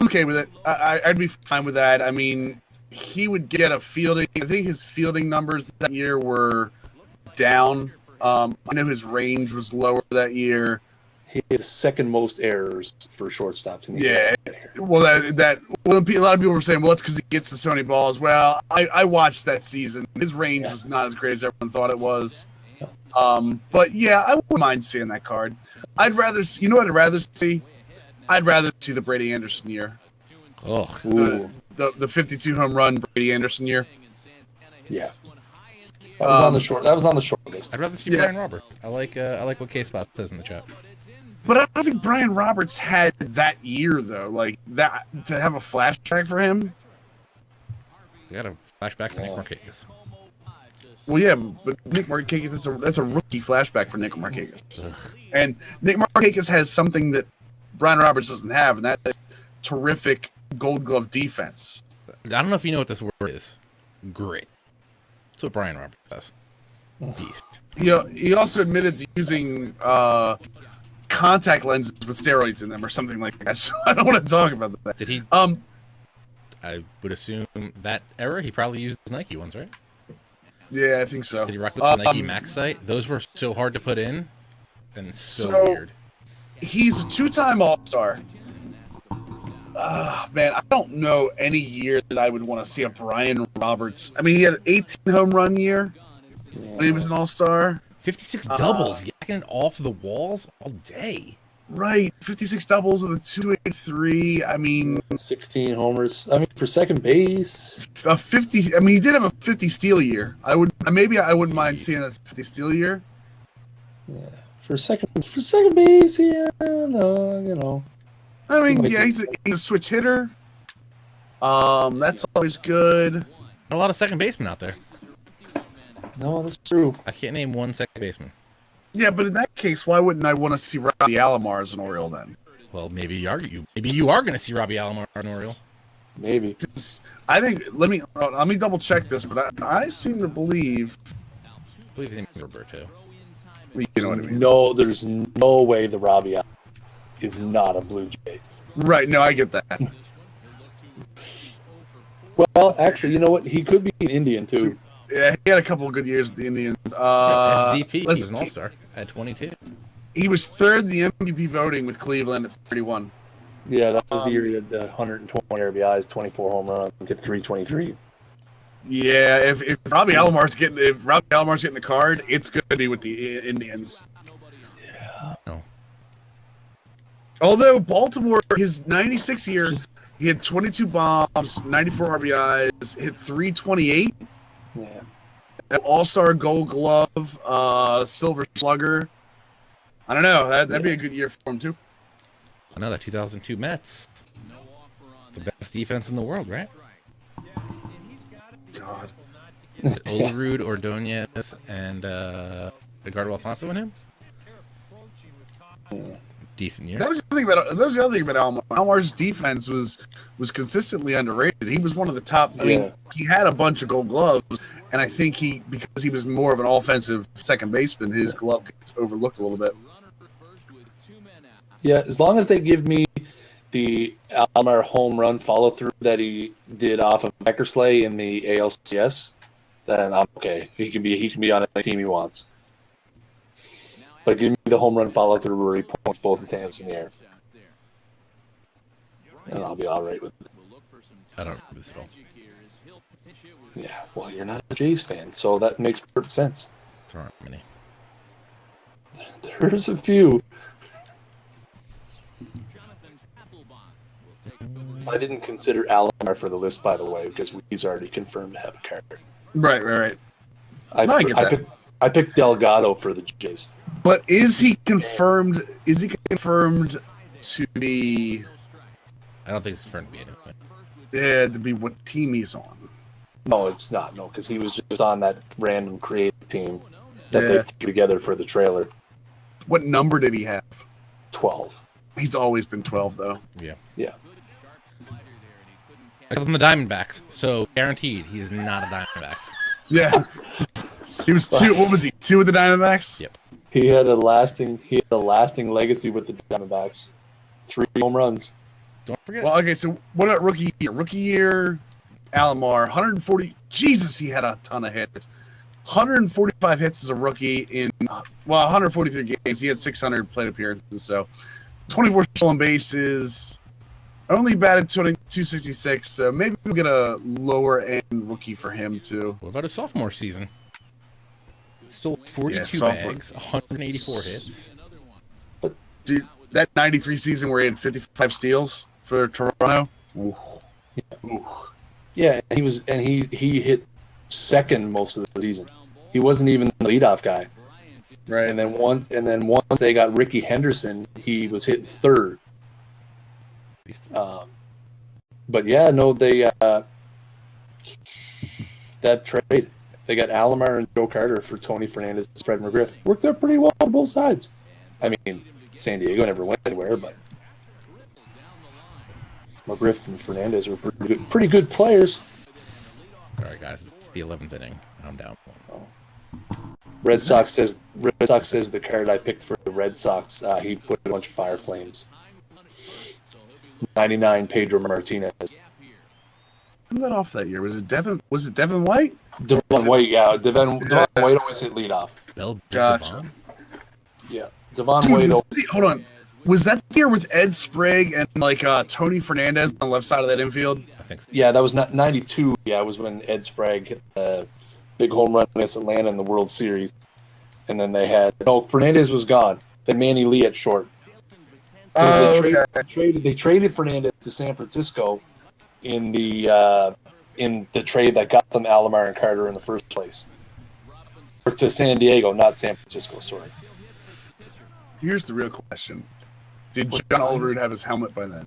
Speaker 2: okay with it. I'd be fine with that. I mean, he would get a fielding. I think his fielding numbers that year were down. I know his range was lower that year.
Speaker 3: He has second most errors for shortstops in the
Speaker 2: Yeah.
Speaker 3: NFL.
Speaker 2: Well, a lot of people were saying, well, that's because he gets the Sony balls. Well, I watched that season. His range was not as great as everyone thought it was. But yeah, I wouldn't mind seeing that card. I'd rather see the Brady Anderson year.
Speaker 1: Oh,
Speaker 2: The 52 home run Brady Anderson year.
Speaker 3: Yeah. That was on the short. That was on the short list.
Speaker 1: I'd rather see
Speaker 2: Yeah.
Speaker 1: Brian Robert. I like what K-Spot says in the chat.
Speaker 2: But I don't think Brian Roberts had that year though. Like that to have a flashback for him.
Speaker 1: We got a flashback for Nick Markakis.
Speaker 2: Well, yeah, but Nick Markakis, that's a rookie flashback for Nick Markakis.
Speaker 1: Ugh.
Speaker 2: And Nick Markakis has something that Brian Roberts doesn't have, and that is terrific Gold Glove defense.
Speaker 1: I don't know if you know what this word is. Grit. That's what Brian Robert does. Beast.
Speaker 2: He also admitted to using contact lenses with steroids in them or something like that. So I don't want to talk about that.
Speaker 1: Did he? I would assume that era he probably used Nike ones, right?
Speaker 2: Yeah, I think so.
Speaker 1: Did he rock the Nike Max site? Those were so hard to put in and so weird.
Speaker 2: He's a two-time All-Star. Man, I don't know any year that I would want to see a Brian Roberts. I mean, he had an 18 home run year when he was an All-Star.
Speaker 1: 56 doubles, yakking it off the walls all day.
Speaker 2: Right, 56 doubles with a 283. I mean,
Speaker 3: 16 homers. I mean, for second base.
Speaker 2: a 50. I mean, he did have a 50 steal year. I wouldn't mind seeing a 50 steal year.
Speaker 3: Yeah. For second base, yeah, no, you know.
Speaker 2: I mean, yeah, he's a switch hitter. That's always good.
Speaker 1: A lot of second basemen out there.
Speaker 3: No, that's true.
Speaker 1: I can't name one second baseman.
Speaker 2: Yeah, but in that case, why wouldn't I want to see Robbie Alomar as an Oriole then?
Speaker 1: Well, maybe you are going to see Robbie Alomar an Oriole.
Speaker 3: Maybe.
Speaker 2: Because I think let me double check this, but I seem to believe.
Speaker 1: I believe his name is Roberto.
Speaker 2: You know what I mean?
Speaker 3: No, there's no way the Robbie is not a Blue Jay.
Speaker 2: Right? No, I get that.
Speaker 3: Well, actually, you know what? He could be an Indian too.
Speaker 2: Yeah, he had a couple of good years with the Indians.
Speaker 1: SDP, he
Speaker 2: let's
Speaker 1: was an
Speaker 2: see.
Speaker 1: all-star at 22.
Speaker 2: He was third in the MVP voting with Cleveland at 31.
Speaker 3: Yeah, that was the year he had 120 RBIs, 24 home runs, get 323.
Speaker 2: Yeah, if Robbie Alamar's getting the card, it's going to be with the Indians.
Speaker 3: Yeah.
Speaker 1: No.
Speaker 2: Although Baltimore, his 96 year, he had 22 bombs, 94 RBIs, hit 328.
Speaker 3: Yeah.
Speaker 2: All-Star Gold Glove, Silver Slugger. I don't know. That'd be a good year for him too.
Speaker 1: I know that 2002 Mets, the best defense in the world, right?
Speaker 2: God.
Speaker 1: Olerud, Ordonez, and Edgardo Alfonso in him. Decent year.
Speaker 2: That was the other thing about Almar. Almar's defense was consistently underrated. He was one of the top. I mean, he had a bunch of Gold Gloves, and I think because he was more of an offensive second baseman, his glove gets overlooked a little bit.
Speaker 3: Yeah, as long as they give me the Almar home run follow through that he did off of Eckersley in the ALCS, then I'm okay. He can be on any team he wants. But give me the home run follow through where he points both his hands in the air, and I'll be all right with it.
Speaker 1: I don't remember this at all.
Speaker 3: Yeah, well, you're not a Jays fan, so that makes perfect sense.
Speaker 1: There aren't many.
Speaker 3: There's a few. I didn't consider Alomar for the list, by the way, because he's already confirmed to have a card.
Speaker 2: Right.
Speaker 3: I picked Delgado for the Jays.
Speaker 2: But is he confirmed? Is he confirmed to be?
Speaker 1: I don't think it's confirmed to be anyway.
Speaker 2: Yeah, to be what team he's on.
Speaker 3: No, it's not. No, because he was just on that random creative team that they threw together for the trailer.
Speaker 2: What number did he have?
Speaker 3: 12.
Speaker 2: He's always been 12, though.
Speaker 3: Yeah.
Speaker 1: I was on the Diamondbacks, so guaranteed he is not a Diamondback.
Speaker 2: Yeah. He was 2. What was he? 2 with the Diamondbacks?
Speaker 1: Yep.
Speaker 3: He had a lasting legacy with the Diamondbacks. 3 home runs.
Speaker 1: Don't forget.
Speaker 2: Well, okay, so what about rookie year? Rookie year, Alomar, 140. Jesus, he had a ton of hits. 145 hits as a rookie in, 143 games. He had 600 plate appearances, so 24 stolen bases. Only batted 266, so maybe we'll get a lower-end rookie for him, too.
Speaker 1: What about his sophomore season? Stole 42 bags, 184 hits.
Speaker 2: But, dude, that 93 season where he had 55 steals for Toronto. Ooh.
Speaker 3: Yeah, he hit second most of the season. He wasn't even the leadoff guy.
Speaker 2: Right.
Speaker 3: And then once they got Ricky Henderson, he was hitting third. But yeah, no, they that trade, they got Alomar and Joe Carter for Tony Fernandez and Fred McGriff. Worked out pretty well on both sides. I mean, San Diego never went anywhere, but McGriff and Fernandez were pretty good players.
Speaker 1: Sorry, guys, it's the 11th inning. I'm down.
Speaker 3: Red Sox says the card I picked for the Red Sox, he put a bunch of fire flames. 99 Pedro Martinez.
Speaker 2: Who led off that year? Was it Devin White?
Speaker 3: Devon White, yeah. Devon White always hit leadoff.
Speaker 2: Gotcha.
Speaker 3: Yeah. Devon
Speaker 2: Dude,
Speaker 3: White
Speaker 2: hold on. Was that the year with Ed Sprague and Tony Fernandez on the left side of that infield?
Speaker 1: I think so.
Speaker 3: Yeah, that was 92. Yeah, it was when Ed Sprague hit the big home run against Atlanta in the World Series. And then Fernandez was gone. Then Manny Lee at short. They traded Fernandez to San Francisco in the trade that got them Alomar and Carter in the first place. Or to San Diego, not San Francisco, sorry.
Speaker 2: Here's the real question. Did John Olerud have his helmet by then?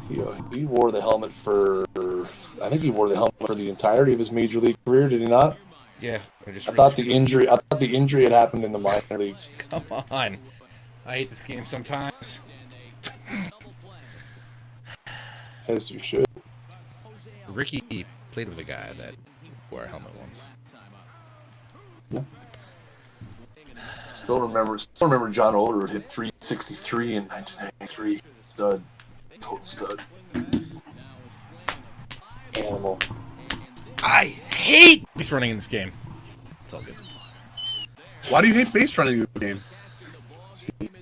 Speaker 3: He wore the helmet for the entirety of his major league career, did he not?
Speaker 1: Yeah.
Speaker 3: I thought the injury had happened in the minor leagues.
Speaker 1: Come on. I hate this game sometimes.
Speaker 3: As you should.
Speaker 1: Ricky played with a guy that wore a helmet once.
Speaker 3: Yeah. Still remember John Olerud hit 363 in 1993. Stud. Total stud. Animal.
Speaker 1: I hate base running in this game. It's all good.
Speaker 2: Why do you hate base running in this game?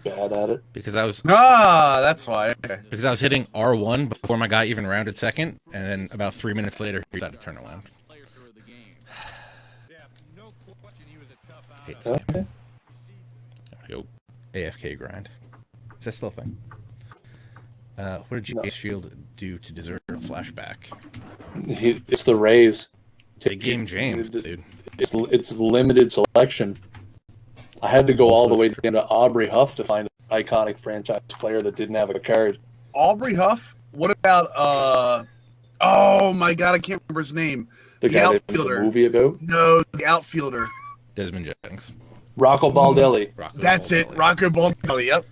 Speaker 3: bad at it.
Speaker 1: because I was
Speaker 2: that's why. Okay.
Speaker 1: because I was hitting R1 before my guy even rounded second, and then about 3 minutes later he decided to turn around. Hate this game.
Speaker 3: Okay.
Speaker 1: Go AFK grind. Is that still a thing? What did Jace Shield do to deserve a flashback?
Speaker 3: It's the Rays.
Speaker 1: Big game James, dude.
Speaker 3: It's limited selection. I had to go all the way down to Aubrey Huff to find an iconic franchise player that didn't have a card.
Speaker 2: Aubrey Huff? What about, oh my God, I can't remember his name.
Speaker 3: The guy that
Speaker 2: outfielder.
Speaker 3: made the movie about?
Speaker 2: No, the outfielder.
Speaker 1: Desmond Jennings.
Speaker 3: Rocco Baldelli.
Speaker 2: That's it. Rocco Baldelli, yep.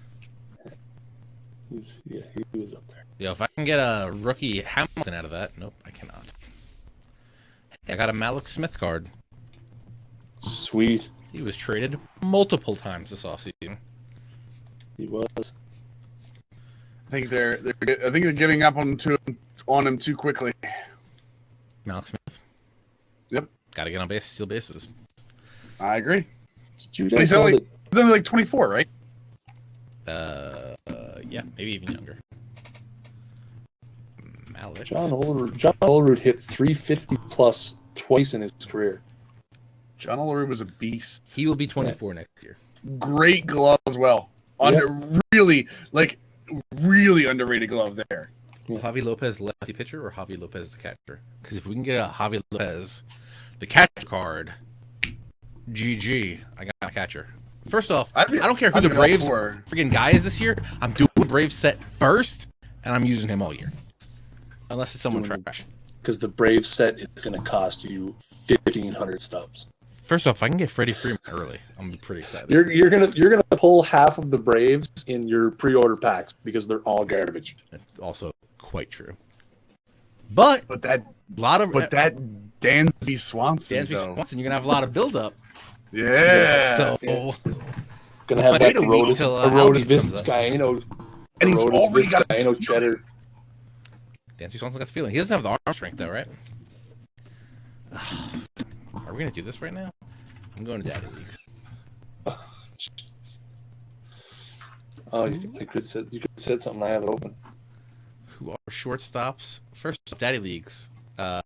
Speaker 3: He was up there.
Speaker 1: Yo, if I can get a rookie Hamilton out of that. Nope, I cannot. I got a Malik Smith card.
Speaker 3: Sweet.
Speaker 1: He was traded multiple times this offseason.
Speaker 3: He was.
Speaker 2: I think they're getting up on him too quickly.
Speaker 1: Malik Smith.
Speaker 2: Yep.
Speaker 1: Got to get on base, steal bases.
Speaker 2: I agree.
Speaker 3: Did you
Speaker 2: But he's
Speaker 3: guys know
Speaker 2: only, he's only like 24, right?
Speaker 1: Yeah, maybe even younger. Malik.
Speaker 3: John Olerud hit 350 plus twice in his career.
Speaker 2: John Olerud was a beast.
Speaker 1: He will be 24 next year.
Speaker 2: Great glove as well. Really underrated glove there.
Speaker 1: Javi Lopez lefty pitcher or Javi Lopez the catcher? Because if we can get a Javi Lopez the catcher card, GG, I got a catcher. First off, I don't care who the Braves friggin' guy is this year. I'm doing Braves set first, and I'm using him all year. Unless it's someone trash.
Speaker 3: Because the Braves set is going to cost you 1,500 stubs.
Speaker 1: First off, if I can get Freddie Freeman early, I'm pretty excited.
Speaker 3: You're gonna pull half of the Braves in your pre-order packs because they're all garbage.
Speaker 1: That's also quite true. But
Speaker 2: that Dansby Swanson,
Speaker 1: you're gonna have a lot of build-up.
Speaker 2: Yeah.
Speaker 1: So
Speaker 3: gonna have that Arodys
Speaker 1: Albies
Speaker 3: Vizcaíno,
Speaker 2: and he's already got a
Speaker 3: cheddar.
Speaker 1: Dansby Swanson's got the feeling. He doesn't have the arm strength though, right? Are we gonna do this right now? I'm going to Daddy Leagues.
Speaker 3: Oh, you could said something. I have it open.
Speaker 1: Who are shortstops? First, Daddy Leagues. If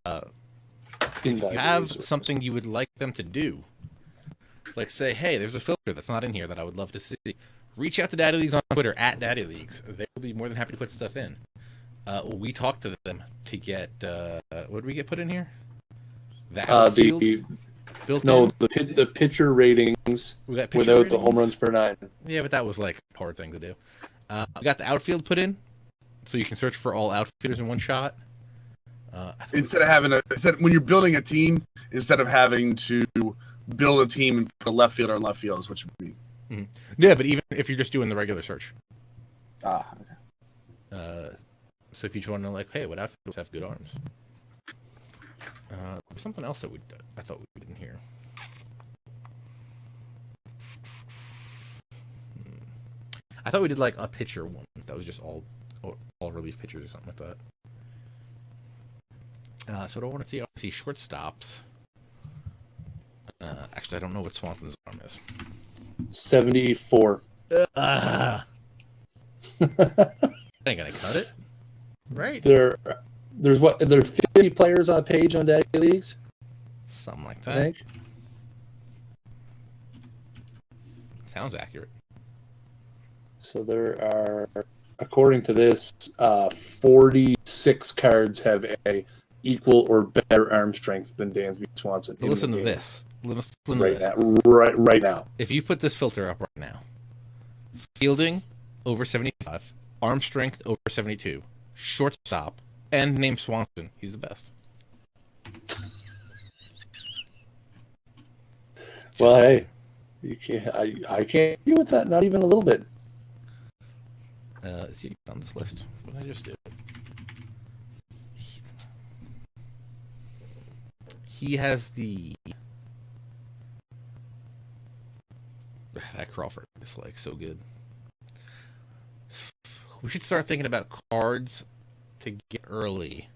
Speaker 1: you
Speaker 3: Daddy
Speaker 1: have
Speaker 3: Leagues.
Speaker 1: something you would like them to do, like say, hey, there's a filter that's not in here that I would love to see. Reach out to Daddy Leagues on Twitter at Daddy Leagues. They will be more than happy to put stuff in. We talked to them to get what did we get put in here? The outfield built in?
Speaker 3: the pitcher ratings
Speaker 1: We got pitcher
Speaker 3: without
Speaker 1: ratings?
Speaker 3: the home runs per nine.
Speaker 1: Yeah, but that was like a hard thing to do. We got the outfield put in, so you can search for all outfielders in one shot.
Speaker 2: When you're building a team, instead of having to build a team and put a left fielder in left field, is what you mean.
Speaker 1: Mm-hmm. Yeah, but even if you're just doing the regular search.
Speaker 2: Okay.
Speaker 1: So if you just want to know, like, hey, what outfielders have good arms? There's something else that I thought we didn't hear. I thought we did like a pitcher one that was just all relief pitchers or something like that. So what I want to see, shortstops. Actually, I don't know what Swanson's arm is.
Speaker 3: 74.
Speaker 1: Ain't gonna cut it, right?
Speaker 3: There's 50 players on a page on Daddy Leagues.
Speaker 1: Something like
Speaker 3: I
Speaker 1: that.
Speaker 3: think.
Speaker 1: Sounds accurate.
Speaker 3: So there are, according to this, 46 cards have a equal or better arm strength than Dansby Swanson.
Speaker 1: But listen to this. Listen to
Speaker 3: Right
Speaker 1: this.
Speaker 3: now, right now.
Speaker 1: If you put this filter up right now, fielding over 75, arm strength over 72, shortstop, and name Swanson, he's the best.
Speaker 3: Well, hey, you can't. I can't agree with that. Not even a little bit.
Speaker 1: Is he on this list? What did I just do? He has the... That Crawford is like so good. We should start thinking about cards to get early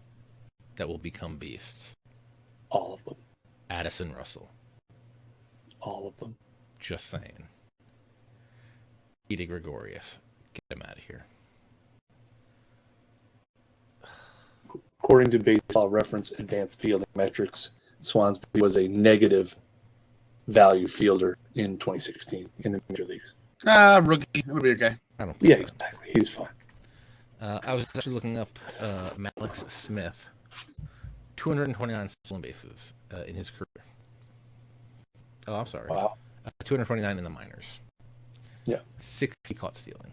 Speaker 1: that will become beasts.
Speaker 3: All of them.
Speaker 1: Addison Russell.
Speaker 3: All of them.
Speaker 1: Just saying. Didi Gregorius. Get him out of here.
Speaker 3: According to Baseball Reference Advanced Fielding Metrics, Swansby was a negative value fielder in 2016 in the major leagues.
Speaker 2: Rookie. It'll be okay.
Speaker 1: I don't.
Speaker 3: Yeah, exactly. He's fine.
Speaker 1: I was actually looking up Malix Smith. 229 stolen bases in his career. Oh, I'm sorry.
Speaker 3: Wow.
Speaker 1: 229 in the minors.
Speaker 3: Yeah.
Speaker 1: 60 caught stealing.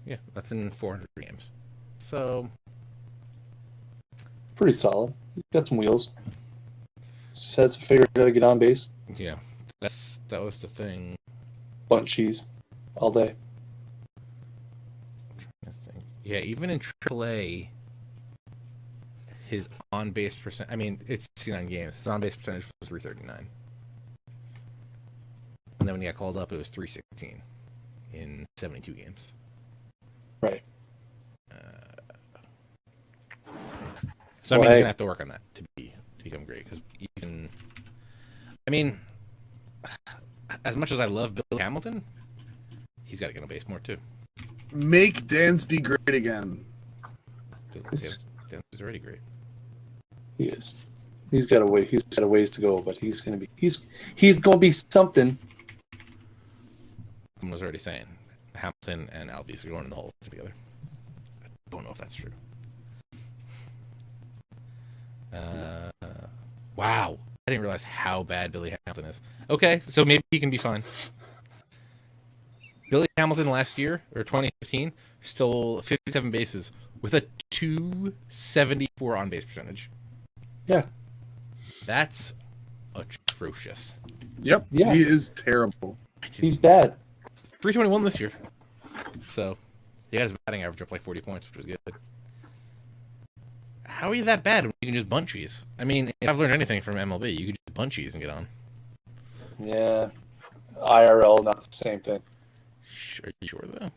Speaker 1: Yeah, that's in 400 games. So
Speaker 3: Pretty solid. He's got some wheels. Just has to figure out how to get on base.
Speaker 1: yeah, that was the thing.
Speaker 3: Bunt cheese all day.
Speaker 1: I think. Yeah, even in AAA, his on base percent. I mean, it's 69 games. His on base percentage was 339, and then when he got called up, it was 316 in 72 games.
Speaker 3: Right.
Speaker 1: So I mean, he's gonna have to work on that to become great. Because even, I mean, as much as I love Billy Hamilton, he's got to get on base more too.
Speaker 2: Make Dansby great again.
Speaker 1: Dansby's already great.
Speaker 3: He is. He's got a way. He's got a ways to go, but he's gonna be. He's gonna be something.
Speaker 1: Someone was already saying Hamilton and Albies are going in the Hall of Fame together. I don't know if that's true. Wow. I didn't realize how bad Billy Hamilton is. Okay, so maybe he can be fine. Billy Hamilton last year, or 2015, stole 57 bases with a 274 on-base percentage.
Speaker 3: Yeah.
Speaker 1: That's atrocious.
Speaker 2: Yep.
Speaker 3: Yeah.
Speaker 2: He is terrible.
Speaker 3: He's bad.
Speaker 1: 321 this year. So, he got his batting average up like 40 points, which was good. How are you that bad when you can just bunt cheese? I mean, if I've learned anything from MLB, you can just bunt cheese and get on.
Speaker 3: Yeah. IRL, not the same thing.
Speaker 1: Are you sure, though?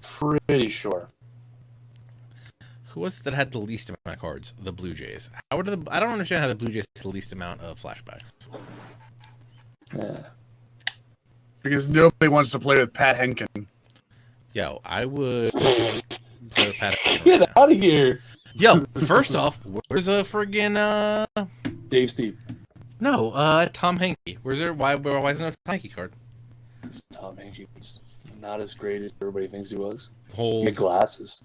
Speaker 3: Pretty sure.
Speaker 1: Who was it that had the least amount of cards? The Blue Jays. I don't understand how the Blue Jays had the least amount of flashbacks.
Speaker 3: Yeah.
Speaker 2: Because nobody wants to play with Pat Henkin.
Speaker 1: Yo, I would play with Pat.
Speaker 3: Get out of here.
Speaker 1: Yo, first off, where's a friggin'
Speaker 3: Dave Steve.
Speaker 1: No, Tom Henke. Where's there? Why isn't there a Tom Henke card?
Speaker 3: Tom Hanks not as great as everybody thinks he was.
Speaker 1: Whole.
Speaker 3: He had glasses.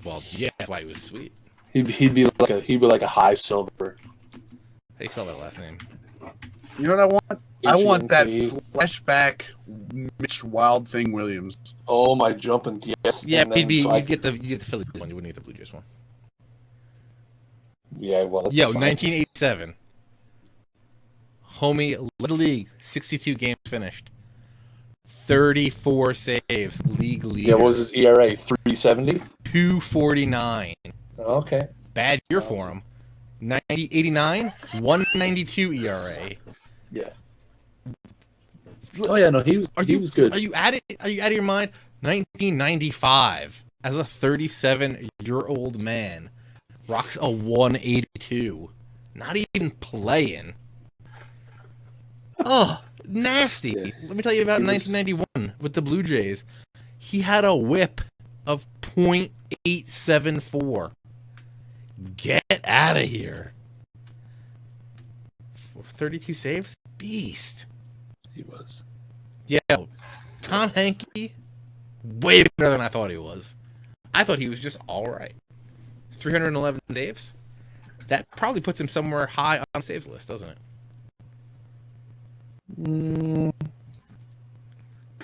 Speaker 1: Well, yeah, that's why he was sweet.
Speaker 3: He'd be like a high silver.
Speaker 1: How do you spell that last name?
Speaker 2: You know what I want? I want that
Speaker 3: HNK.
Speaker 2: flashback Mitch Wild Thing Williams.
Speaker 3: Oh my jumping, yes.
Speaker 1: Yeah,
Speaker 3: And then
Speaker 1: you'd get the Phillies one. You wouldn't get the Blue Jays one.
Speaker 3: Yeah, well, that's
Speaker 1: Yo,
Speaker 3: fine.
Speaker 1: 1987. Homie led the league, 62 games finished, 34 saves, league leader.
Speaker 3: Yeah, what was his ERA? 370?
Speaker 1: 249.
Speaker 3: Okay.
Speaker 1: Bad year for him. 89, 192 ERA.
Speaker 3: Yeah. Oh yeah, no, he was good.
Speaker 1: Are you out of your mind? 1995, as a 37-year-old man, rocks a 182. Not even playing. Oh, nasty.
Speaker 3: Yeah.
Speaker 1: Let me tell you about 1991 with the Blue Jays. He had a whip of .874. Get out of here. 32 saves? Beast.
Speaker 3: He was.
Speaker 1: Yeah, Tom Henke, way better than I thought he was. I thought he was just all right. 311 saves? That probably puts him somewhere high on the saves list, doesn't it?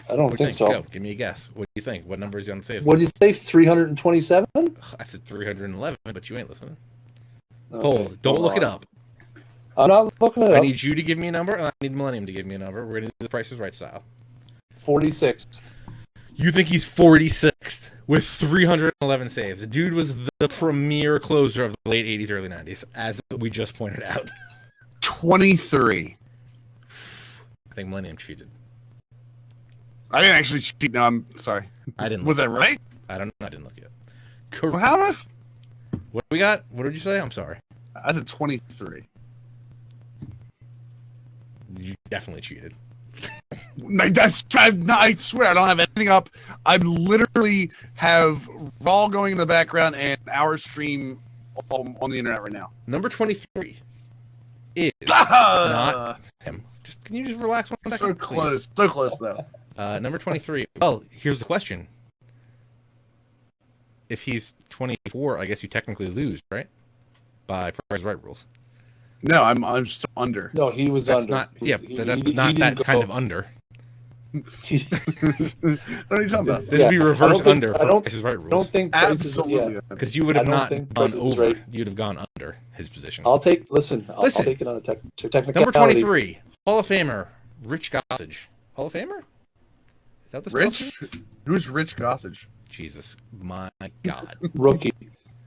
Speaker 3: I don't think so.
Speaker 1: Go, give me a guess. What do you think? What number is he on the saves
Speaker 3: What did
Speaker 1: list?
Speaker 3: you say? 327?
Speaker 1: I said 311, but you ain't listening.
Speaker 3: Okay,
Speaker 1: Hold, don't look it up.
Speaker 3: I'm not looking it
Speaker 1: I
Speaker 3: up.
Speaker 1: need you to give me a number, and I need Millennium to give me a number. We're going to do the Price is Right style.
Speaker 3: 46.
Speaker 1: You think he's 46th with 311 saves. The dude was the premier closer of the late 80s, early 90s, as we just pointed out.
Speaker 2: 23.
Speaker 1: I think Millennium cheated.
Speaker 2: I didn't actually cheat. No, I'm sorry.
Speaker 1: I didn't.
Speaker 2: Was that right?
Speaker 1: I don't know. I didn't look yet.
Speaker 2: Well, how much?
Speaker 1: What do we got? What did you say? I'm sorry.
Speaker 2: That's a 23.
Speaker 1: You definitely cheated.
Speaker 2: I swear I don't have anything up. I literally have Raw going in the background and our stream on the internet right now.
Speaker 1: Number 23 is not him. Can you just relax one second?
Speaker 2: So close. So close, though.
Speaker 1: Number 23. Well, here's the question. If he's 24, I guess you technically lose, right? By Price Right rules.
Speaker 2: No, I'm still under.
Speaker 3: No, he was
Speaker 1: That's
Speaker 3: under.
Speaker 1: not.
Speaker 3: That's
Speaker 1: not that kind of under.
Speaker 2: What are you talking about?
Speaker 1: This would be reverse under for Price is Right rules.
Speaker 3: I don't think
Speaker 2: Absolutely.
Speaker 1: Because you would have not gone over.
Speaker 3: Right.
Speaker 1: You'd have gone under his position.
Speaker 3: I'll take it on a technicality.
Speaker 1: Number 23, Hall of Famer, Rich Gossage. Hall of Famer? Is that the
Speaker 2: Rich? Who's Rich Gossage?
Speaker 1: Jesus, my God.
Speaker 3: Rookie.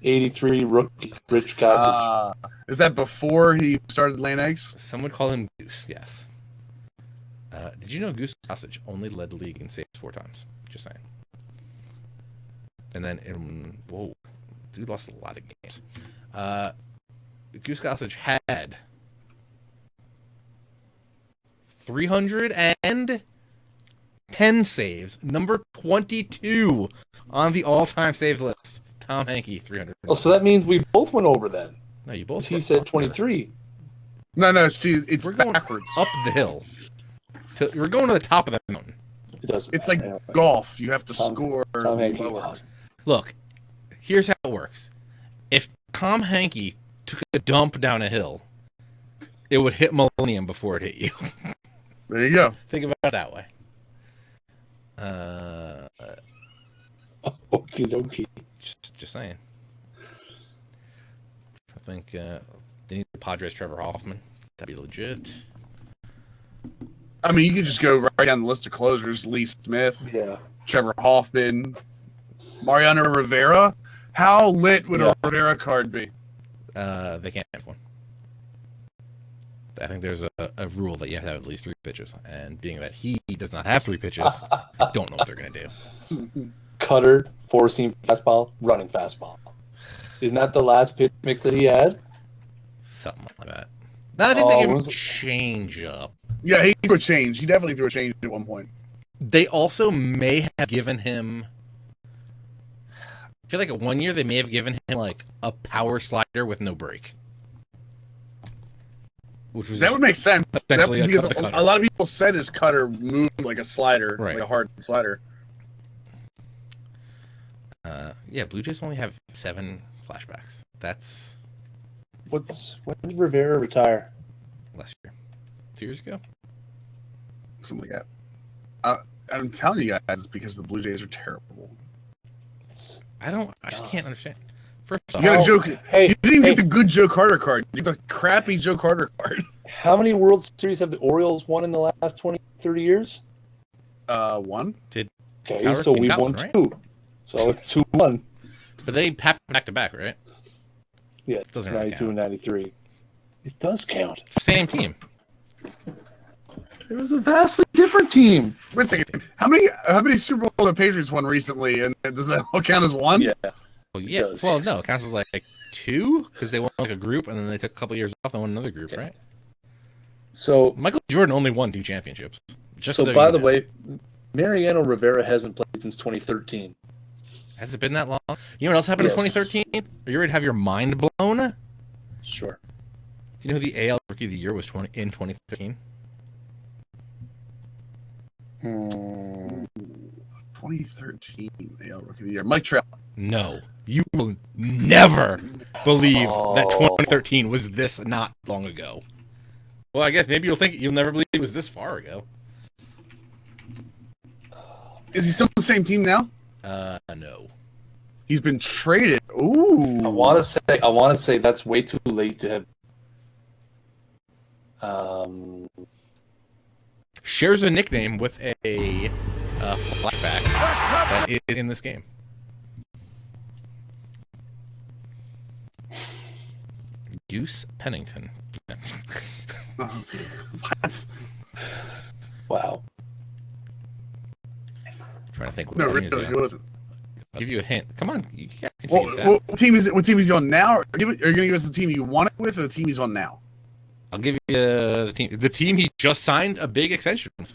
Speaker 3: 83 rookie. Rich Gossage.
Speaker 2: Is that before he started laying eggs?
Speaker 1: Some would call him Goose, yes. Did you know Goose Gossage only led the league in saves 4 times? Just saying. And then, whoa, dude lost a lot of games. Goose Gossage had 310 saves, number 22 on the all-time save list. Tom Hankey, 300.
Speaker 3: Oh, so that means we both went over then.
Speaker 1: No, you both.
Speaker 3: He said 23.
Speaker 2: No. See, it's
Speaker 1: We're going
Speaker 2: backwards.
Speaker 1: up the hill. We're going to the top of the mountain.
Speaker 3: It doesn't.
Speaker 2: It's like golf. You have to score.
Speaker 3: Tom Hankey.
Speaker 2: lower.
Speaker 1: Look, here's how it works. If Tom Hankey took a dump down a hill, it would hit Millennium before it hit you.
Speaker 2: There you go.
Speaker 1: Think about it that way.
Speaker 3: Okie dokie.
Speaker 1: Just saying. I think they need the Padres Trevor Hoffman. That'd be legit.
Speaker 2: I mean, you could just go right down the list of closers. Lee Smith,
Speaker 3: Yeah.
Speaker 2: Trevor Hoffman, Mariano Rivera. How lit would a Rivera card be?
Speaker 1: They can't have one. I think there's a rule that you have to have at least 3 pitches, and being that he does not have 3 pitches, I don't know what they're gonna do.
Speaker 3: Cutter, 4-seam fastball, running fastball. Isn't that the last pitch mix that he had?
Speaker 1: Something like that. I think they can change up.
Speaker 2: Yeah, he threw a change. He definitely threw a change at one point.
Speaker 1: They also may have given him. I feel like 1 year they may have given him like a power slider with no break. Which was
Speaker 2: That would make sense.
Speaker 1: essentially
Speaker 2: Because
Speaker 1: a cutter.
Speaker 2: a lot of people said his cutter moved like a slider,
Speaker 1: Right.
Speaker 2: like a hard slider.
Speaker 1: Yeah, Blue Jays only have 7 flashbacks. That's
Speaker 3: When did Rivera retire?
Speaker 1: last year. 2 years ago?
Speaker 2: Something like that. I'm telling you guys, it's because the Blue Jays are terrible.
Speaker 1: I just can't understand. First off,
Speaker 2: You got a joke.
Speaker 3: Hey,
Speaker 2: You didn't get the good Joe Carter card. You got the crappy Joe Carter card.
Speaker 3: how many World Series have the Orioles won in the last 20, 30 years?
Speaker 2: 1.
Speaker 1: did
Speaker 3: Okay,
Speaker 1: Coward
Speaker 3: so we
Speaker 1: got
Speaker 3: won
Speaker 1: one, right?
Speaker 3: 2. So 2-1.
Speaker 1: but they happened back to back, right?
Speaker 3: Yeah, it's
Speaker 1: Doesn't really
Speaker 3: 92
Speaker 1: count.
Speaker 3: and 93. It does count.
Speaker 1: Same team.
Speaker 3: It was a vastly different team.
Speaker 2: Wait a second. How many Super Bowl the Patriots won recently? And does that all count as 1?
Speaker 3: Yeah.
Speaker 1: Well, yeah.
Speaker 3: does.
Speaker 1: Well, no, it counts as like 2 because they won like a group and then they took a couple years off and won another group, right?
Speaker 3: So,
Speaker 1: Michael Jordan only won 2 championships. Just so
Speaker 3: by
Speaker 1: you
Speaker 3: the
Speaker 1: know.
Speaker 3: way, Mariano Rivera hasn't played since 2013.
Speaker 1: Has it been that long? You know what else happened
Speaker 3: Yes.
Speaker 1: in 2013? Are you ready to have your mind blown?
Speaker 3: Sure.
Speaker 1: Do you know who the AL Rookie of the Year was in 2013?
Speaker 2: 2013 AL Rookie of the Year. Mike Trout.
Speaker 1: No. You will never believe that
Speaker 3: Oh.
Speaker 1: 2013 was this not long ago. Well, I guess maybe you'll never believe it was this far ago.
Speaker 2: Is he still on the same team now?
Speaker 1: No.
Speaker 2: He's been traded. Ooh.
Speaker 3: I want to say that's way too late to have.
Speaker 1: Shares a nickname with a flashback that is in this game. Goose Pennington.
Speaker 2: What?
Speaker 3: Wow.
Speaker 1: Trying to think.
Speaker 2: No,
Speaker 1: what
Speaker 2: really,
Speaker 1: innings
Speaker 2: it
Speaker 1: ago.
Speaker 2: wasn't.
Speaker 1: I'll give you a hint. Come on, you guys can figure this out.
Speaker 2: What team is it? What team is he on now? Are you going to give us the team you wanted with, or the team he's on now?
Speaker 1: I'll give you the team. The team he just signed a big extension with.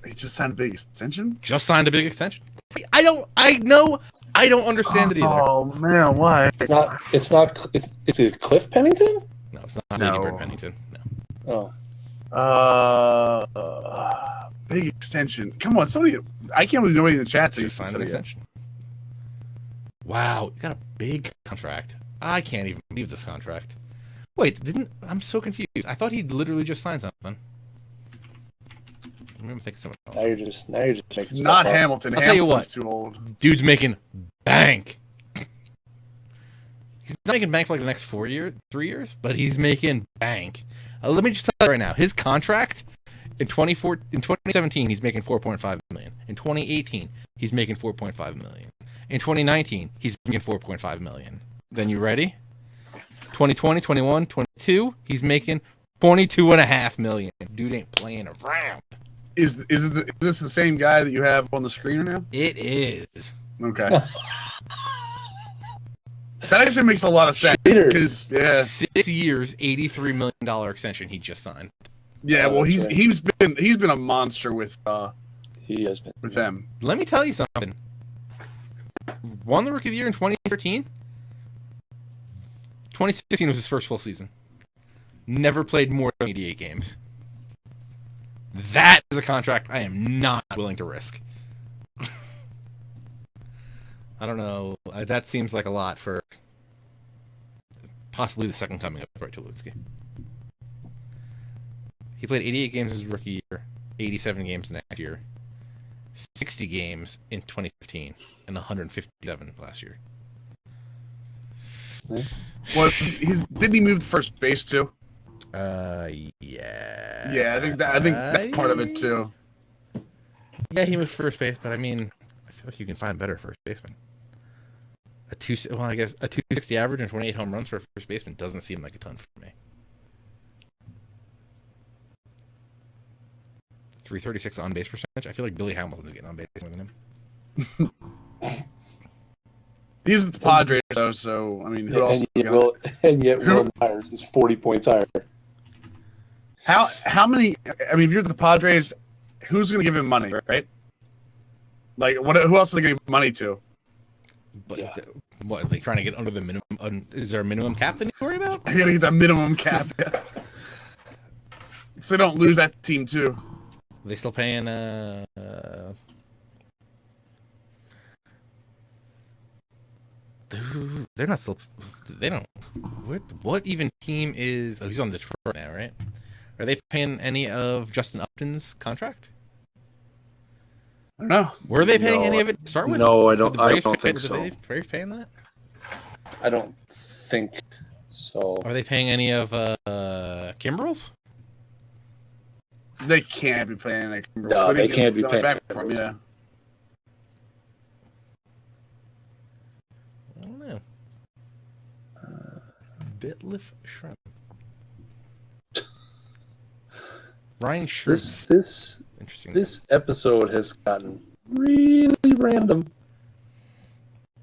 Speaker 2: He just signed a big extension.
Speaker 1: Just signed a big extension. I don't understand it either.
Speaker 2: Oh man, why?
Speaker 3: It's a Cliff Pennington?
Speaker 1: No, it's not
Speaker 2: No.
Speaker 1: Lady Bird Pennington. No.
Speaker 2: Big extension. Come on, somebody. I can't believe nobody in the chat
Speaker 1: Just signed an extension. Wow, you got a big contract. I can't even believe this contract. Wait, I'm so confused. I thought he literally just signed something. I'm thinking someone else.
Speaker 3: Now you're just making
Speaker 2: It's
Speaker 3: stuff
Speaker 2: not
Speaker 3: up.
Speaker 2: Hamilton.
Speaker 1: I'll tell you
Speaker 2: Hamilton's
Speaker 1: what.
Speaker 2: too old.
Speaker 1: Dude's making bank. He's not making bank for like the next 3 years, but he's making bank. Let me just tell you right now, his contract in 2017, he's making $4.5 million. In 2018, he's making $4.5 million. In 2019, he's making $4.5 million. Then you ready? 2020, 21, 22, he's making $22.5 million. Dude ain't playing around.
Speaker 2: Is this the same guy that you have on the screen right now?
Speaker 1: It is.
Speaker 2: Okay. That actually makes a lot of sense.
Speaker 3: Cheater.
Speaker 2: Because
Speaker 1: 6 years, $83 million extension he just signed.
Speaker 2: yeah. Well,
Speaker 3: that's right.
Speaker 2: he's been a monster with
Speaker 3: He has been.
Speaker 2: them.
Speaker 1: Let me tell you something. Won the Rookie of the Year in 2013. 2016 was his first full season. Never played more than 88 games. That is a contract I am not willing to risk. I don't know. That seems like a lot for possibly the second coming of Troy Tulowitzki. He played 88 games his rookie year, 87 games next year, 60 games in 2015, and 157 last year.
Speaker 2: Well, didn't he move to first base too?
Speaker 1: Yeah.
Speaker 2: Yeah, I think that's part of it too.
Speaker 1: Yeah, he moved first base, but I mean, I feel like you can find better first baseman. A 260 average and 28 home runs for a first baseman doesn't seem like a ton for me. 336 on base percentage. I feel like Billy Hamilton's getting on base more than him.
Speaker 2: He's with the Padres though, so I mean, who else?
Speaker 3: And yet Will Myers is 40 points higher.
Speaker 2: How many? I mean, if you're the Padres, who's going to give him money, right? Like, who else are they going to give money to?
Speaker 1: But
Speaker 3: Yeah.
Speaker 1: what are they trying to get under the minimum? Is there a minimum cap that you worry about?
Speaker 2: I got to get that minimum cap, yeah. So they don't lose that team too.
Speaker 1: Are they still paying? Dude, they're not still. They don't. What even team is? Oh, he's on Detroit now, right? Are they paying any of Justin Upton's contract?
Speaker 2: I don't know.
Speaker 1: Were they paying
Speaker 3: No,
Speaker 1: any of it to start with?
Speaker 3: no, I
Speaker 1: Did
Speaker 3: don't-
Speaker 1: the
Speaker 3: I
Speaker 1: Braves
Speaker 3: don't
Speaker 1: pay-
Speaker 3: think
Speaker 1: did
Speaker 3: so.
Speaker 1: the Braves paying that?
Speaker 3: I don't think so.
Speaker 1: Are they paying any of Kimbrels?
Speaker 2: They can't be paying.
Speaker 3: No, they can't be paying
Speaker 2: back for him, yeah.
Speaker 1: I don't know. Bitliff Shrimp. Ryan Shrimp. Interesting.
Speaker 3: This episode has gotten really random.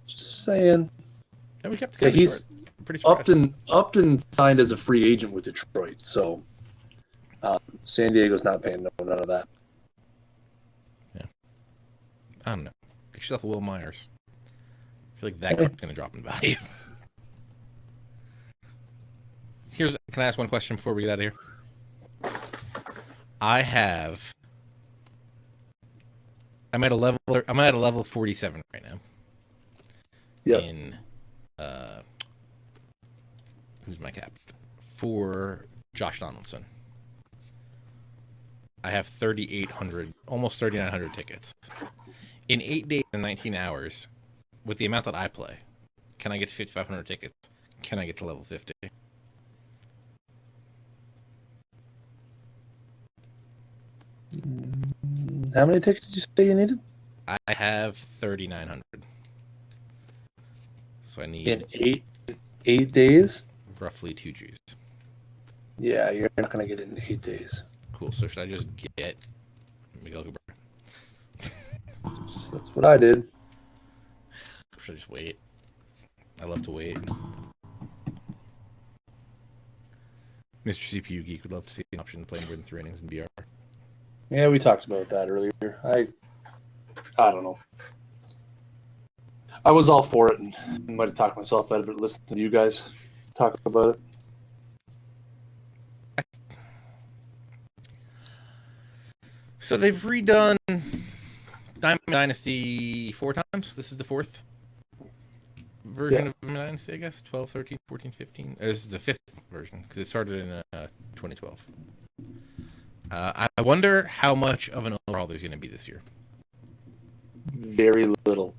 Speaker 3: Just saying.
Speaker 1: Yeah, we kept
Speaker 3: Yeah,
Speaker 1: it
Speaker 3: he's
Speaker 1: pretty short.
Speaker 3: Upton signed as a free agent with Detroit, so San Diego's not paying none of that.
Speaker 1: I don't know. Get yourself a Will Myers. I feel like that guy's going to drop in value. Can I ask one question before we get out of here? I'm at a level 47 right now.
Speaker 3: Yep.
Speaker 1: In who's my captain? For Josh Donaldson. I have 3,800, almost 3,900 tickets. In 8 days and 19 hours, with the amount that I play, can I get to 5,500 tickets? Can I get to level 50?
Speaker 3: How many tickets did you say you needed?
Speaker 1: I have 3,900. So I need
Speaker 3: In eight days?
Speaker 1: roughly 2 Gs.
Speaker 3: Yeah, you're not gonna get it in 8 days.
Speaker 1: Cool. So should I just get Miguel Cabrera?
Speaker 3: That's what I did.
Speaker 1: should I just wait? I love to wait. Mr. CPU Geek would love to see an option playing more than 3 innings in BR.
Speaker 3: Yeah, we talked about that earlier. I don't know. I was all for it, and I might have talked myself out of it listening to you guys talk about it.
Speaker 1: So they've redone Diamond Dynasty 4 times. This is the 4th version of Diamond Dynasty, I guess. 12, 13, 14, 15. This is the 5th version because it started in 2012. I wonder how much of an overhaul there's going to be this year.
Speaker 3: Very little.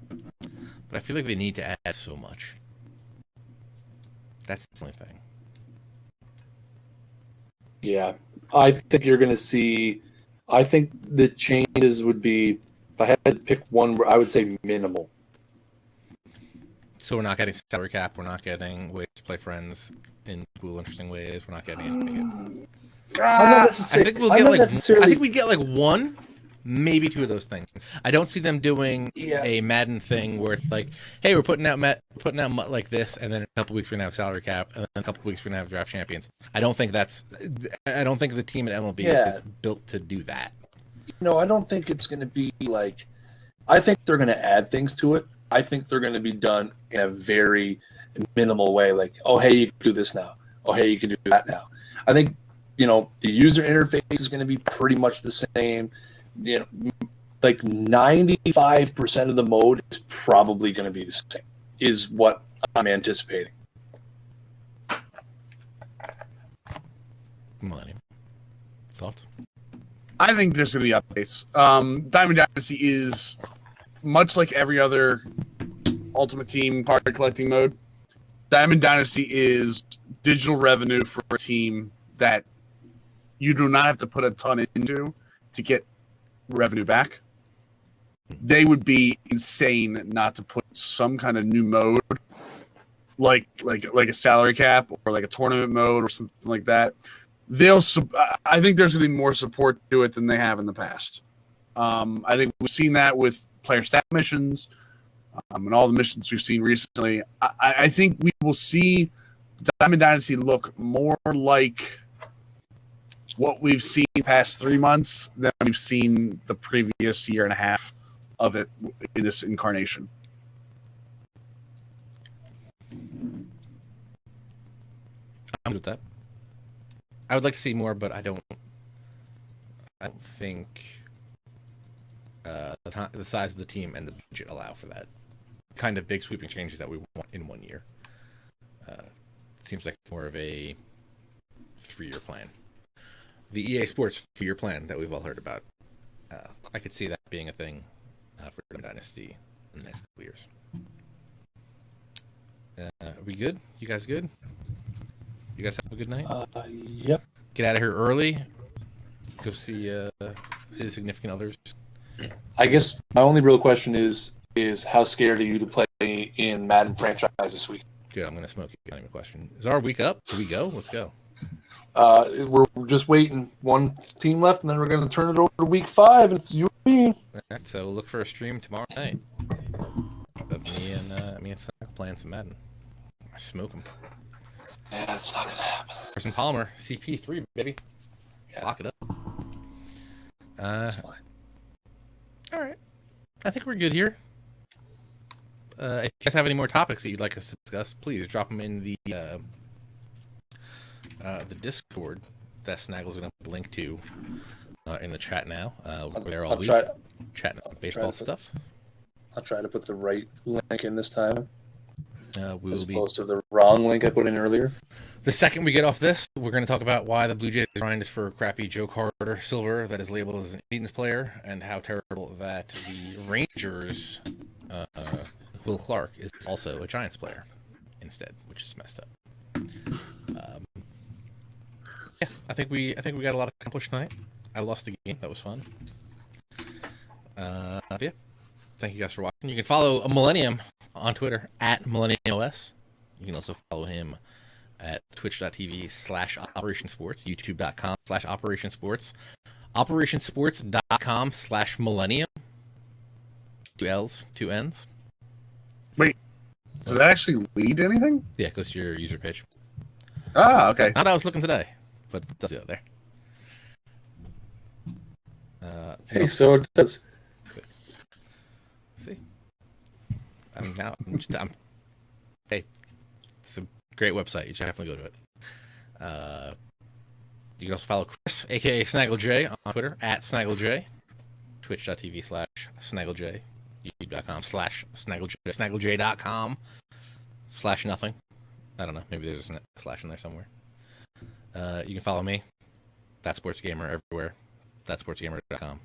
Speaker 1: But I feel like they need to add so much. That's the only thing.
Speaker 3: Yeah. I think you're going to see... I think the changes would be... If I had to pick one, I would say minimal.
Speaker 1: So we're not getting salary cap. We're not getting ways to play friends in cool, interesting ways. We're not getting anything.
Speaker 2: Ah,
Speaker 1: I think we'll get like. I think we get like 1, maybe 2 of those things. I don't see them doing a Madden thing where it's like, hey, we're putting out like this, and then in a couple weeks we're gonna have salary cap, and then in a couple weeks we're gonna have draft champions. I don't think the team at MLB is built to do that.
Speaker 3: No, I don't think it's gonna be like. I think they're gonna add things to it. I think they're going to be done in a very minimal way. Like, oh, hey, you can do this now. Oh, hey, you can do that now. I think, the user interface is going to be pretty much the same. Like 95% of the mode is probably going to be the same, is what I'm anticipating.
Speaker 1: Millennium. Thoughts?
Speaker 2: I think there's going to be updates. Diamond Dynasty is... much like every other Ultimate Team card collecting mode, Diamond Dynasty is digital revenue for a team that you do not have to put a ton into to get revenue back. They would be insane not to put some kind of new mode, like a salary cap or like a tournament mode or something like that. I think there's going to be more support to it than they have in the past. I think we've seen that with player stat missions and all the missions we've seen recently. I think we will see Diamond Dynasty look more like what we've seen the past 3 months than we've seen the previous year and a half of it in this incarnation.
Speaker 1: I'm good with that. I would like to see more, but I don't think the size of the team and the budget allow for that kind of big sweeping changes that we want in 1 year. It seems like more of a 3-year plan. The EA Sports 3-year plan that we've all heard about. I could see that being a thing for Dynasty in the next couple years. Are we good? You guys good? You guys have a good night?
Speaker 3: Yep.
Speaker 1: Get out of here early. Go see the significant others.
Speaker 3: I guess my only real question is how scared are you to play in Madden franchise this week?
Speaker 1: Good, I'm going to smoke you. Not even a question. Is our week up? Do we go? Let's go.
Speaker 3: We're just waiting. 1 team left, and then we're going to turn it over to week 5. And it's you and me.
Speaker 1: All right, so look for a stream tomorrow night of me and Sonic playing some Madden. I smoke them.
Speaker 3: Yeah, that's not going to happen.
Speaker 1: Carson Palmer, CP3, baby.
Speaker 3: Yeah.
Speaker 1: Lock it up.
Speaker 3: That's fine.
Speaker 1: All right. I think we're good here. If you guys have any more topics that you'd like us to discuss, please drop them in the Discord that Snaggle's going to link to in the chat now. We're there all week chatting about baseball stuff.
Speaker 3: I'll try to put the right link in this time.
Speaker 1: We
Speaker 3: as
Speaker 1: will be
Speaker 3: opposed to the wrong link I put in earlier.
Speaker 1: The second we get off this, we're going to talk about why the Blue Jays grind is for crappy Joe Carter Silver that is labeled as an Indians player, and how terrible that the Rangers Will Clark is also a Giants player instead, which is messed up. Yeah, I think we got a lot accomplished tonight. I lost the game. That was fun. Yeah. Thank you guys for watching. You can follow Millennium on Twitter at MillenniumOS. You can also follow him at twitch.tv/OperationSports, youtube.com/OperationSports, operationsports.com/millennium. 2 L's, 2 N's.
Speaker 2: Wait, does that actually lead to anything?
Speaker 1: Yeah, it goes to your user page.
Speaker 2: Ah, okay.
Speaker 1: Not I was looking today, but it does go there.
Speaker 3: Hey, so it does.
Speaker 1: See? Hey, it's a great website. You should definitely go to it. You can also follow Chris, a.k.a. SnaggleJ, on Twitter, @SnaggleJ, twitch.tv/SnaggleJ, youtube.com/SnaggleJ, snagglej.com/nothing. I don't know. Maybe there's a slash in there somewhere. You can follow me, That Sports Gamer, everywhere. ThatSportsGamer.com.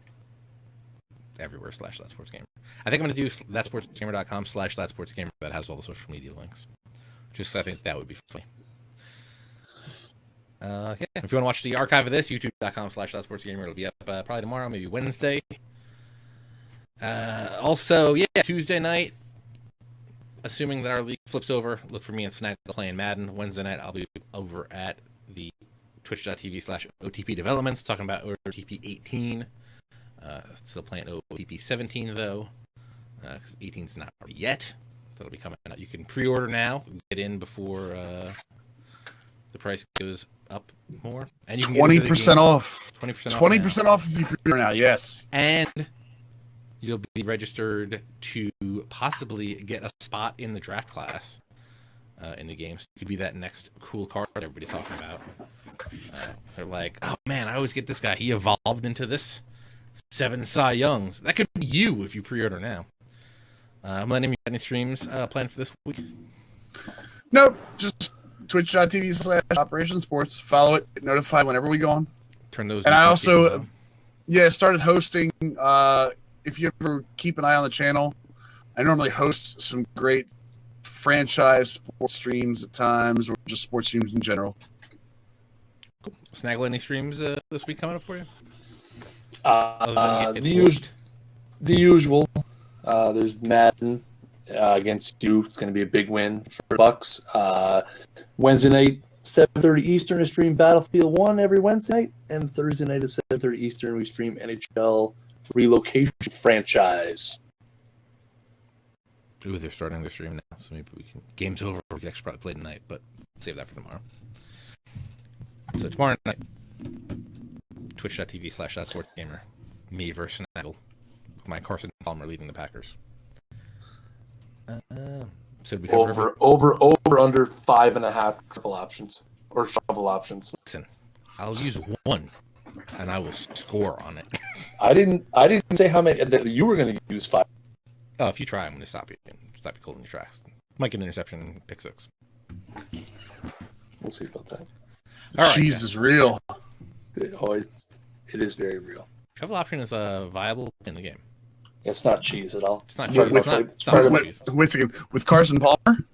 Speaker 1: Everywhere /ThatSportsGamer. I think I'm going to do ThatSportsGamer.com /ThatSportsGamer that has all the social media links. Just I think that would be funny. Yeah. If you want to watch the archive of this, youtube.com /ThatSportsGamer. It'll be up probably tomorrow, maybe Wednesday. Also, Tuesday night, assuming that our league flips over, look for me and Snaggle playing Madden. Wednesday night, I'll be over at the twitch.tv/OTP Developments, talking about OTP 18. Still playing OTP 17, though, because 18's not ready yet. That'll be coming out. You can pre-order now, get in before the price goes up more. And you can
Speaker 2: 20% off.
Speaker 1: 20%
Speaker 2: off if you pre-order now, yes.
Speaker 1: And you'll be registered to possibly get a spot in the draft class in the game. So you could be that next cool card everybody's talking about. They're like, oh man, I always get this guy. He evolved into this 7 Cy Youngs. That could be you if you pre-order now. Millennium, you got any streams planned for this week?
Speaker 2: Nope, just twitch.tv/Operation Sports. Follow it, get notified whenever we go on.
Speaker 1: Turn those.
Speaker 2: And I also, started hosting. If you ever keep an eye on the channel, I normally host some great franchise sports streams at times, or just sports streams in general.
Speaker 1: Cool. Snaggle, any streams this week coming up for you?
Speaker 3: The usual. There's Madden against you. It's going to be a big win for the Bucks. Wednesday night, 7:30 Eastern, I stream Battlefield 1 every Wednesday night, and Thursday night at 7:30 Eastern, we stream NHL Relocation Franchise.
Speaker 1: Ooh, they're starting the stream now, so maybe we can. Game's over. We can actually probably play tonight, but save that for tomorrow. So tomorrow night, twitch.tv/ThatSportsGamer, me versus Snaggle, with my Carson Palmer leading the Packers. So we cover
Speaker 3: over under 5.5 triple options or shovel options.
Speaker 1: Listen, I'll use one, and I will score on it.
Speaker 3: I didn't say how many that you were going to use 5.
Speaker 1: Oh, if you try, I'm going to stop you cold in your tracks. Might get an interception and pick 6.
Speaker 3: We'll see about that.
Speaker 2: All right, cheese is real.
Speaker 3: Oh, it is very real.
Speaker 1: Shovel option is viable in the game.
Speaker 3: It's not cheese at all.
Speaker 1: It's not cheese. It's not cheese.
Speaker 2: Wait a second. With Carson Palmer?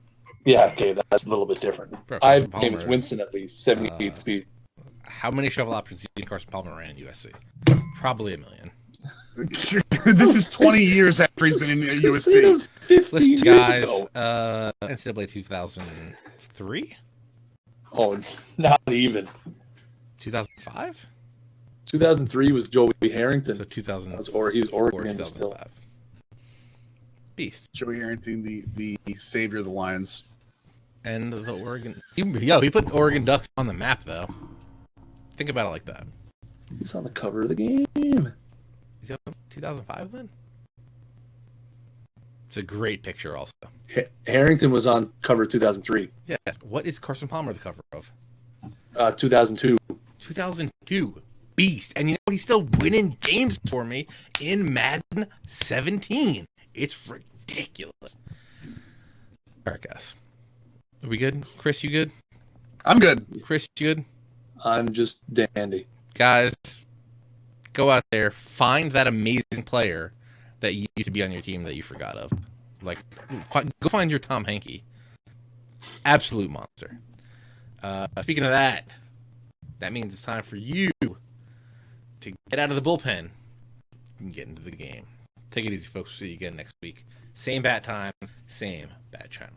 Speaker 3: Yeah, okay, that's a little bit different. I think it's Winston at least, 78 speed.
Speaker 1: How many shovel options do you think Carson Palmer ran in USC? Probably a million.
Speaker 2: This is 20 years after he's been in USC.
Speaker 1: Listen, guys, NCAA 2003?
Speaker 3: Oh, not even.
Speaker 1: 2005?
Speaker 3: 2003 was Joey Harrington.
Speaker 1: So 2000.
Speaker 3: He was Oregon still.
Speaker 1: Beast.
Speaker 2: Joey Harrington, the savior of the Lions.
Speaker 1: And the Oregon. He put Oregon Ducks on the map, though. Think about it like that.
Speaker 3: He's on the cover of the game.
Speaker 1: Is he on 2005 then? It's a great picture, also.
Speaker 3: Harrington was on cover 2003.
Speaker 1: Yeah. What is Carson Palmer the cover of?
Speaker 3: 2002.
Speaker 1: 2002. Beast. And you know what? He's still winning games for me in Madden 17. It's ridiculous. All right, guys. Are we good? Chris, you good?
Speaker 2: I'm good.
Speaker 1: Chris, you good?
Speaker 3: I'm just dandy.
Speaker 1: Guys, go out there. Find that amazing player that used to be on your team that you forgot of. Like, go find your Tom Hankey. Absolute monster. Speaking of that means it's time for you to get out of the bullpen and get into the game. Take it easy, folks. See you again next week. Same bat time, same bat channel.